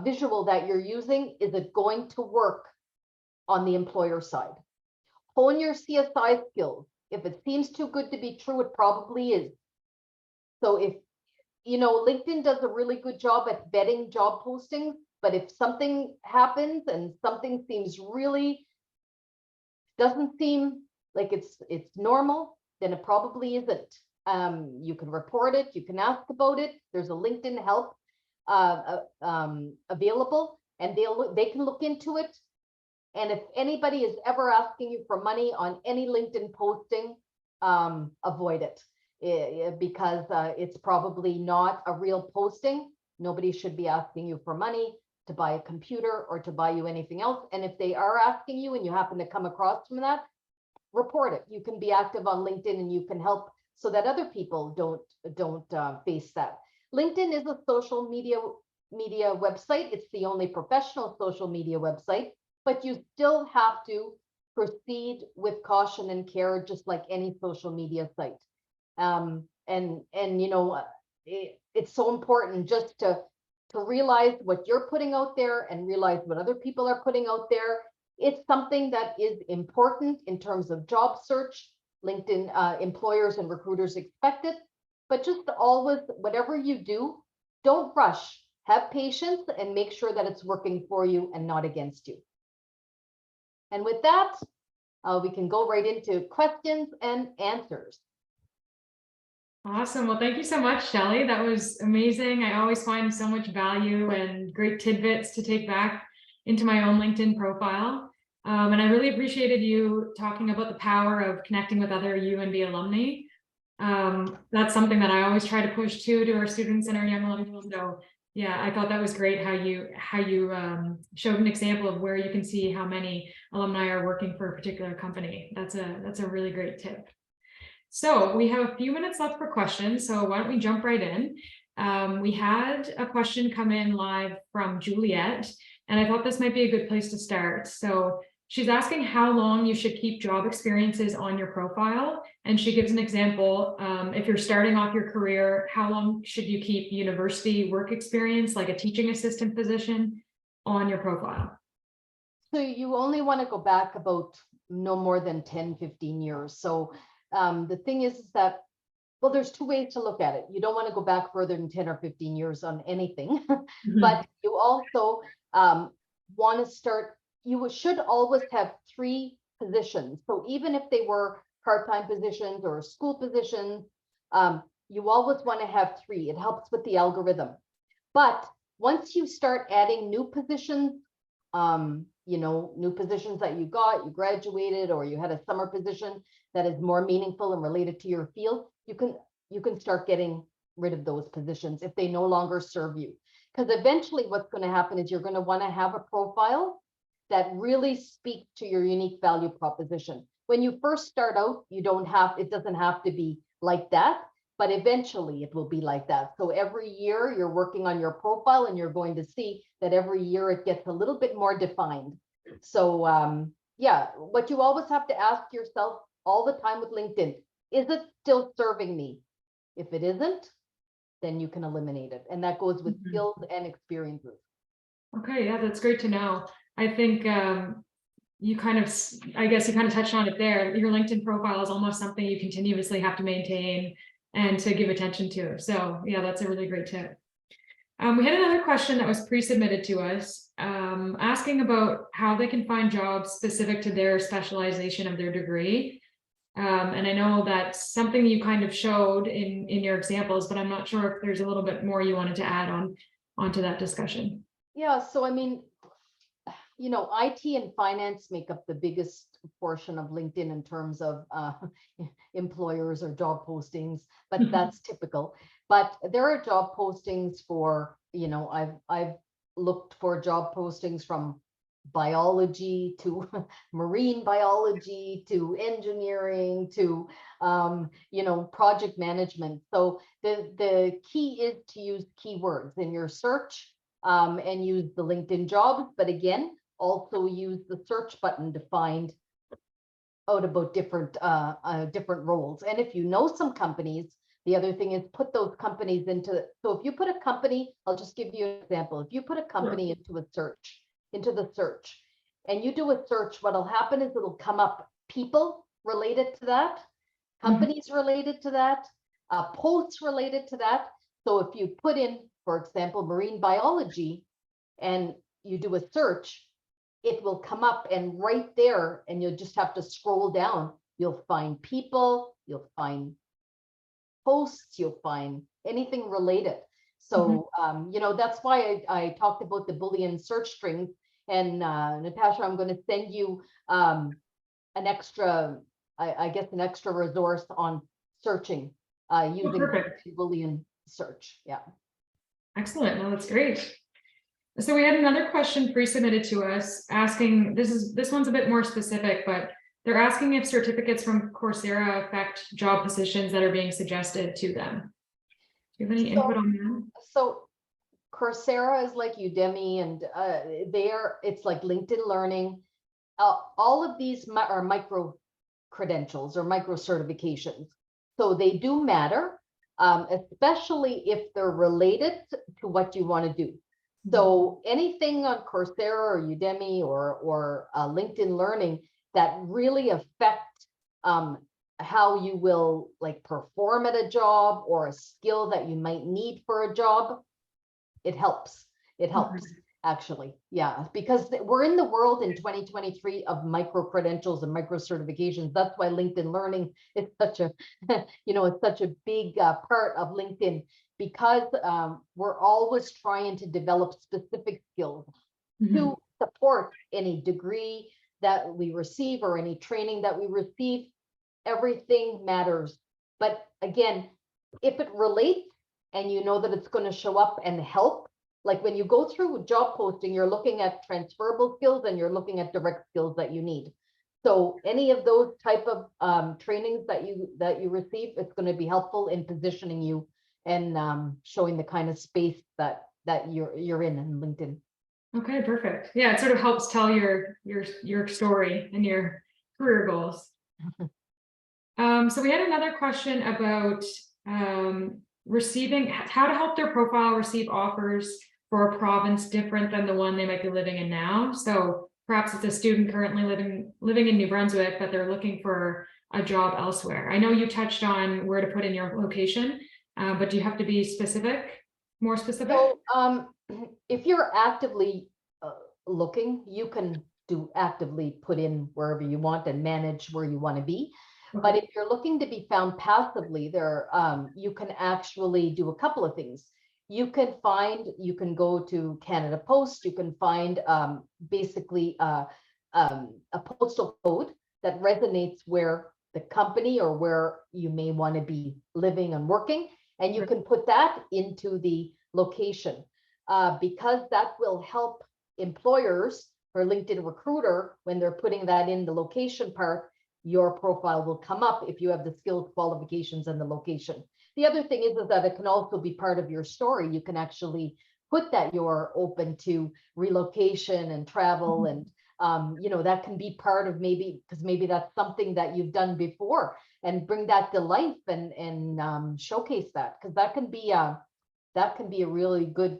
B: visual that you're using, is it going to work on the employer side? Hone your CSI skills. If it seems too good to be true, it probably is. So if, LinkedIn does a really good job at vetting job postings, but if something happens and something doesn't seem like it's normal, then it probably isn't. You can report it, you can ask about it. There's a LinkedIn help available, and they can look into it. And if anybody is ever asking you for money on any LinkedIn posting, avoid it, because it's probably not a real posting. Nobody should be asking you for money to buy a computer or to buy you anything else. And if they are asking you and you happen to come across from that, report it. You can be active on LinkedIn and you can help so that other people don't face that. LinkedIn is a social media website. It's the only professional social media website, but you still have to proceed with caution and care, just like any social media site. It's so important just to realize what you're putting out there and realize what other people are putting out there. It's something that is important in terms of job search. LinkedIn employers and recruiters expect it, but just always, whatever you do, don't rush. Have patience and make sure that it's working for you and not against you. And with that, we can go right into questions and answers.
A: Awesome. Well, thank you so much, Shelley. That was amazing. I always find so much value and great tidbits to take back into my own LinkedIn profile. And I really appreciated you talking about the power of connecting with other UNB alumni. That's something that I always try to push to our students and our young alumni. So yeah, I thought that was great how you showed an example of where you can see how many alumni are working for a particular company. That's a really great tip. So we have a few minutes left for questions. So why don't we jump right in? We had a question come in live from Juliet, and I thought this might be a good place to start. So she's asking how long you should keep job experiences on your profile. And she gives an example. If you're starting off your career, how long should you keep university work experience, like a teaching assistant position, on your profile?
B: So you only want to go back about no more than 10, 15 years. So the thing is that, well, there's two ways to look at it. You don't want to go back further than 10 or 15 years on anything, but you also want to start, you should always have 3 positions. So even if they were part-time positions or school positions, you always want to have 3. It helps with the algorithm. But once you start adding new positions, new positions that you graduated, or you had a summer position that is more meaningful and related to your field, you can start getting rid of those positions if they no longer serve you. Because eventually what's going to happen is you're going to want to have a profile that really speaks to your unique value proposition. When you first start out, it doesn't have to be like that, but eventually it will be like that. So every year you're working on your profile and you're going to see that every year it gets a little bit more defined. So yeah, what you always have to ask yourself all the time with LinkedIn, is it still serving me? If it isn't, then you can eliminate it. And that goes with
A: Mhm.
B: skills and experiences.
A: Okay, yeah, that's great to know. I think you kind of, I guess you kind of touched on it there. Your LinkedIn profile is almost something you continuously have to maintain and to give attention to. So yeah, that's a really great tip. We had another question that was pre-submitted to us, asking about how they can find jobs specific to their specialization of their degree. And I know that's something you kind of showed in your examples, but I'm not sure if there's a little bit more you wanted to add onto that discussion.
B: Yeah, so I mean, IT and finance make up the biggest portion of LinkedIn in terms of employers or job postings, but that's typical. But there are job postings for, I've looked for job postings from biology to marine biology to engineering to project management. So the key is to use keywords in your search, and use the LinkedIn jobs, but again, also use the search button to find out about different roles. And if you know some companies, the other thing is put those companies into, so if you put a company, I'll just give you an example. If you put a company into the search, and you do a search, what'll happen is it'll come up people related to that, companies related to that, posts related to that. So if you put in, for example, marine biology, and you do a search, it will come up, and right there, and you'll just have to scroll down. You'll find people, you'll find posts, you'll find anything related. So, that's why I talked about the Boolean search strings. And Natasha, I'm going to send you an extra, I guess, an extra resource on searching using
A: Perfect.
B: Boolean search. Yeah.
A: Excellent. No, that's great. So we had another question pre-submitted to us asking, this one's a bit more specific, but they're asking if certificates from Coursera affect job positions that are being suggested to them. Do you have any input on that?
B: So Coursera is like Udemy, and it's like LinkedIn Learning. All of these are micro credentials or micro certifications. So they do matter, especially if they're related to what you want to do. So anything on Coursera or Udemy or LinkedIn Learning that really affect how you will like perform at a job, or a skill that you might need for a job, it helps. It helps actually. Yeah, because we're in the world in 2023 of micro credentials and micro certifications. That's why LinkedIn Learning is such a, it's such a big part of LinkedIn, because we're always trying to develop specific skills to support any degree that we receive or any training that we receive. Everything matters. But again, if it relates and you know that it's going to show up and help, like when you go through job posting, you're looking at transferable skills and you're looking at direct skills that you need. So any of those type of trainings that you receive, it's going to be helpful in positioning you and showing the kind of space that you're in LinkedIn.
A: Okay, perfect. Yeah, it sort of helps tell your story and your career goals. So we had another question about receiving, how to help their profile receive offers for a province different than the one they might be living in now. So perhaps it's a student currently living in New Brunswick, but they're looking for a job elsewhere. I know you touched on where to put in your location, but do you have to be more specific?
B: So if you're actively looking, you can actively put in wherever you want and manage where you want to be.
A: Okay.
B: But if you're looking to be found passively, you can actually do a couple of things. You can go to Canada Post, you can find basically a postal code that resonates where the company or where you may want to be living and working, and you can put that into the location, because that will help employers or LinkedIn Recruiter, when they're putting that in the location part, your profile will come up if you have the skills, qualifications, and the location. The other thing is that it can also be part of your story. You can actually put that you're open to relocation and travel and That can be part of because maybe that's something that you've done before, and bring that to life and showcase that, because that can be a really good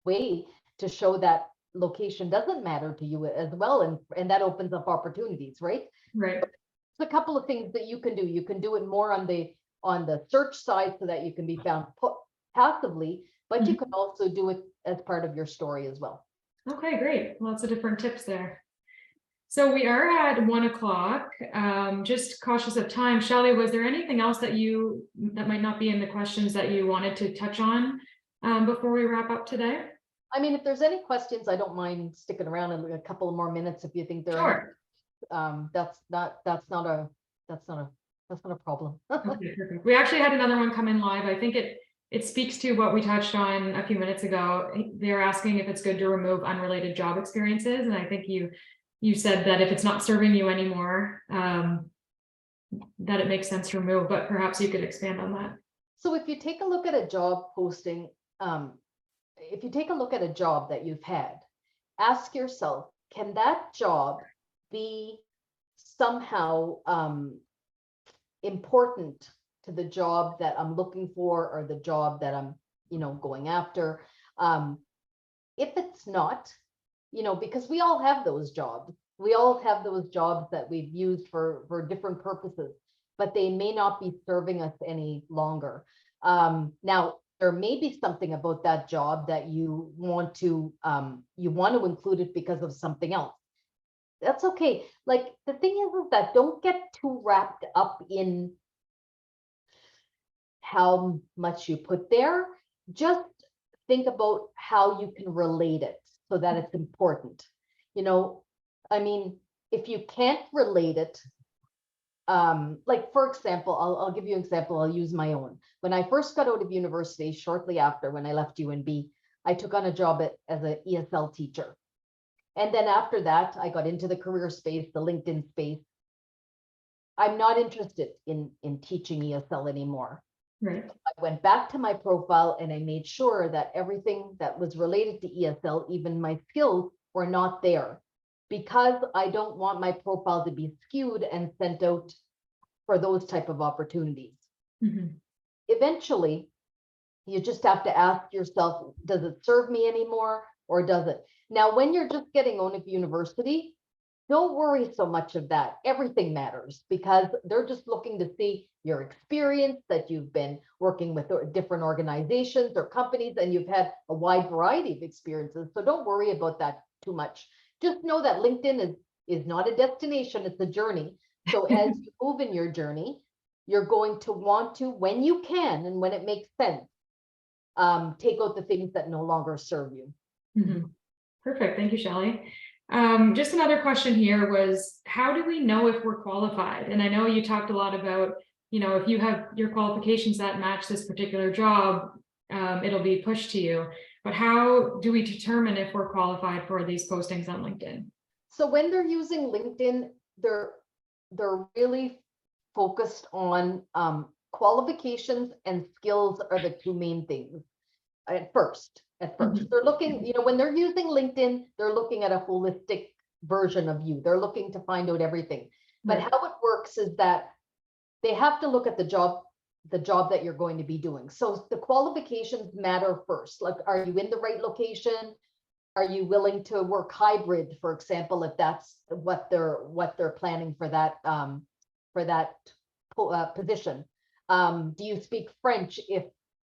B: way to show that location doesn't matter to you as well, and that opens up opportunities, right?
A: Right.
B: There's a couple of things that you can do. You can do it more on the search side so that you can be found passively, but you can also do it as part of your story as well.
A: Okay, great. Lots of different tips there. So we are at 1 o'clock. Just cautious of time. Shelley, was there anything else that might not be in the questions that you wanted to touch on before we wrap up today?
B: I mean, if there's any questions, I don't mind sticking around a couple of more minutes if you think there are.
A: Sure.
B: That's not a problem.
A: Okay, perfect. We actually had another one come in live. I think it speaks to what we touched on a few minutes ago. They're asking if it's good to remove unrelated job experiences, and I think you said that if it's not serving you anymore, that it makes sense to remove, but perhaps you could expand on that.
B: So if you take a look at a job posting, if you take a look at a job that you've had, ask yourself, can that job be somehow important to the job that I'm looking for, or the job that I'm, going after? If it's not, because we all have those jobs. We all have those jobs that we've used for different purposes, but they may not be serving us any longer. Now, there may be something about that job that you want to include it because of something else. That's okay. Like, the thing is that don't get too wrapped up in how much you put there. Just think about how you can relate it so that it's important. I mean, if you can't relate it, like, for example, I'll give you an example. I'll use my own. When I first got out of university, shortly after, when I left UNB, I took on a job as an ESL teacher. And then after that, I got into the career space, the LinkedIn space. I'm not interested in teaching ESL anymore.
A: Right.
B: I went back to my profile and I made sure that everything that was related to ESL, even my skills, were not there, because I don't want my profile to be skewed and sent out for those type of opportunities.
A: Mm-hmm.
B: Eventually, you just have to ask yourself, does it serve me anymore, or does it? Now, when you're just getting out of university, don't worry so much of that. Everything matters, because they're just looking to see your experience, that you've been working with different organizations or companies, and you've had a wide variety of experiences. So don't worry about that too much. Just know that LinkedIn is not a destination, it's a journey. So as you move in your journey, you're going to want to, when you can and when it makes sense, take out the things that no longer serve you.
A: Mm-hmm. Perfect. Thank you, Shelley. Just another question here was, how do we know if we're qualified? And I know you talked a lot about, if you have your qualifications that match this particular job, it'll be pushed to you. But how do we determine if we're qualified for these postings on LinkedIn?
B: So when they're using LinkedIn, they're really focused on qualifications, and skills are the two main things at first.
A: Mm-hmm.
B: They're looking, when they're using LinkedIn, they're looking at a holistic version of you. They're looking to find out everything. But
A: Right.
B: how it works is that they have to look at the job that you're going to be doing. So the qualifications matter first. Like, are you in the right location? Are you willing to work hybrid, for example, if that's what they're planning for that position? Do you speak French if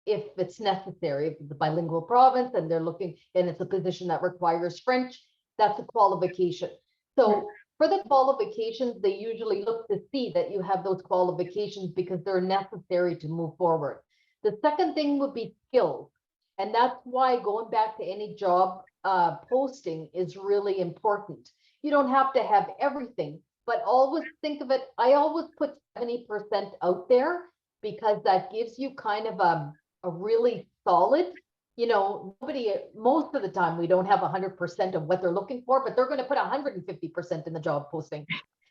B: it's necessary? If it's a bilingual province and they're looking, and it's a position that requires French, that's a qualification. So for the qualifications, they usually look to see that you have those qualifications because they're necessary to move forward. The second thing would be skills. And that's why going back to any job posting is really important. You don't have to have everything, but always think of it. I always put 70% out there, because that gives you kind of a really solid, most of the time we don't have 100% of what they're looking for, but they're going to put 150% in the job posting.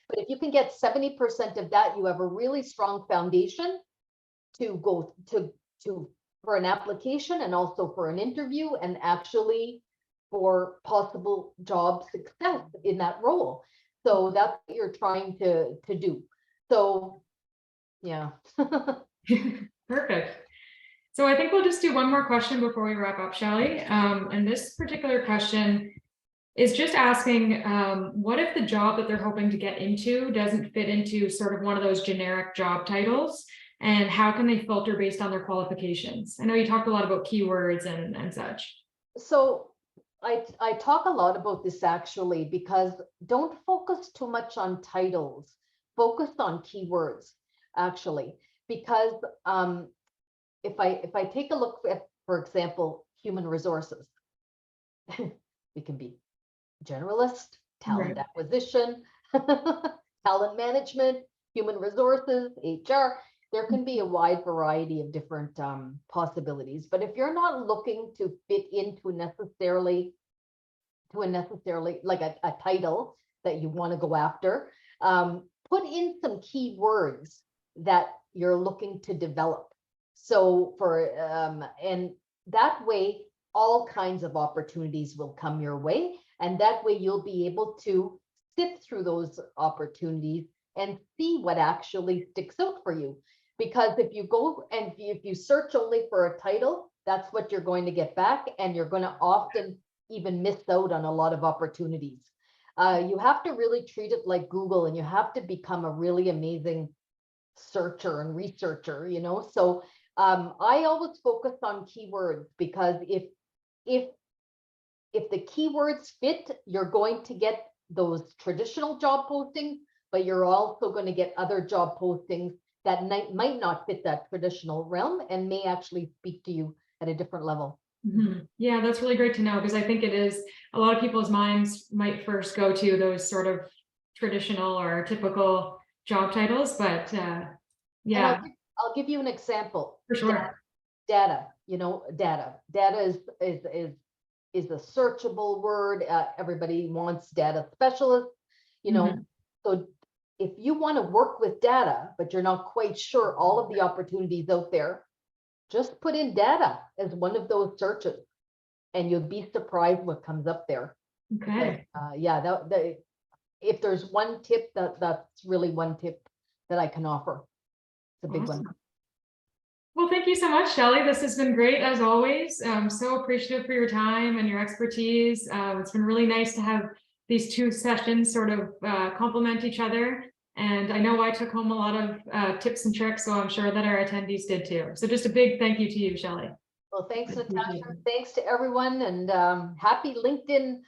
B: But if you can get 70% of that, you have a really strong foundation to go to for an application, and also for an interview, and actually for possible job success in that role. So that's what you're trying to do. So, yeah.
A: Perfect. So I think we'll just do one more question before we wrap up, Shelley. And this particular question is just asking, what if the job that they're hoping to get into doesn't fit into sort of one of those generic job titles? And how can they filter based on their qualifications? I know you talked a lot about keywords and such.
B: So I talk a lot about this actually, because don't focus too much on titles, focus on keywords actually, because if I take a look at, for example, human resources, we can be generalist, talent
A: Right.
B: acquisition, talent management, human resources, HR. There can be a wide variety of different possibilities. But if you're not looking to fit into necessarily like a title that you want to go after, put in some keywords that you're looking to develop. So and that way, all kinds of opportunities will come your way. And that way you'll be able to sift through those opportunities and see what actually sticks out for you. Because if you go and if you search only for a title, that's what you're going to get back. And you're going to often even miss out on a lot of opportunities. You have to really treat it like Google, and you have to become a really amazing searcher and researcher, you know. So I always focus on keywords, because if the keywords fit, you're going to get those traditional job postings, but you're also going to get other job postings that might not fit that traditional realm and may actually speak to you at a different level.
A: Mm-hmm. Yeah, that's really great to know, because I think it is, a lot of people's minds might first go to those sort of traditional or typical job titles, but yeah,
B: I'll give you an example.
A: for sure.
B: Data, you know, data is a searchable word. Everybody wants data specialists, you know.
A: Mhm.
B: So if you want to work with data, but you're not quite sure all of the opportunities out there, just put in data as one of those searches, and you'll be surprised what comes up there.
A: Okay.
B: But, yeah, if there's one tip, that's really one tip that I can offer. It's a big one.
A: Awesome. Well, thank you so much, Shelley. This has been great as always. I'm so appreciative for your time and your expertise. It's been really nice to have these two sessions sort of complement each other. And I know I took home a lot of tips and tricks, so I'm sure that our attendees did too. So just a big thank you to you, Shelley.
B: Well, thanks, Natasha. Thanks to everyone, and happy LinkedIn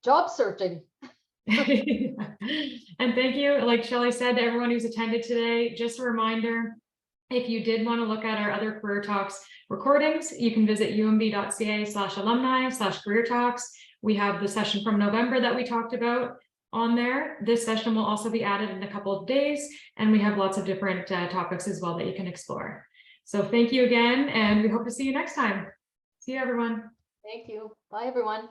B: job searching.
A: And thank you, like Shelley said, to everyone who's attended today. Just a reminder, if you did want to look at our other Career Talks recordings, you can visit umb.ca/alumni/career talks. We have the session from November that we talked about on there. This session will also be added in a couple of days, and we have lots of different topics as well that you can explore. So thank you again, and we hope to see you next time. See you, everyone.
B: Thank you. Bye, everyone.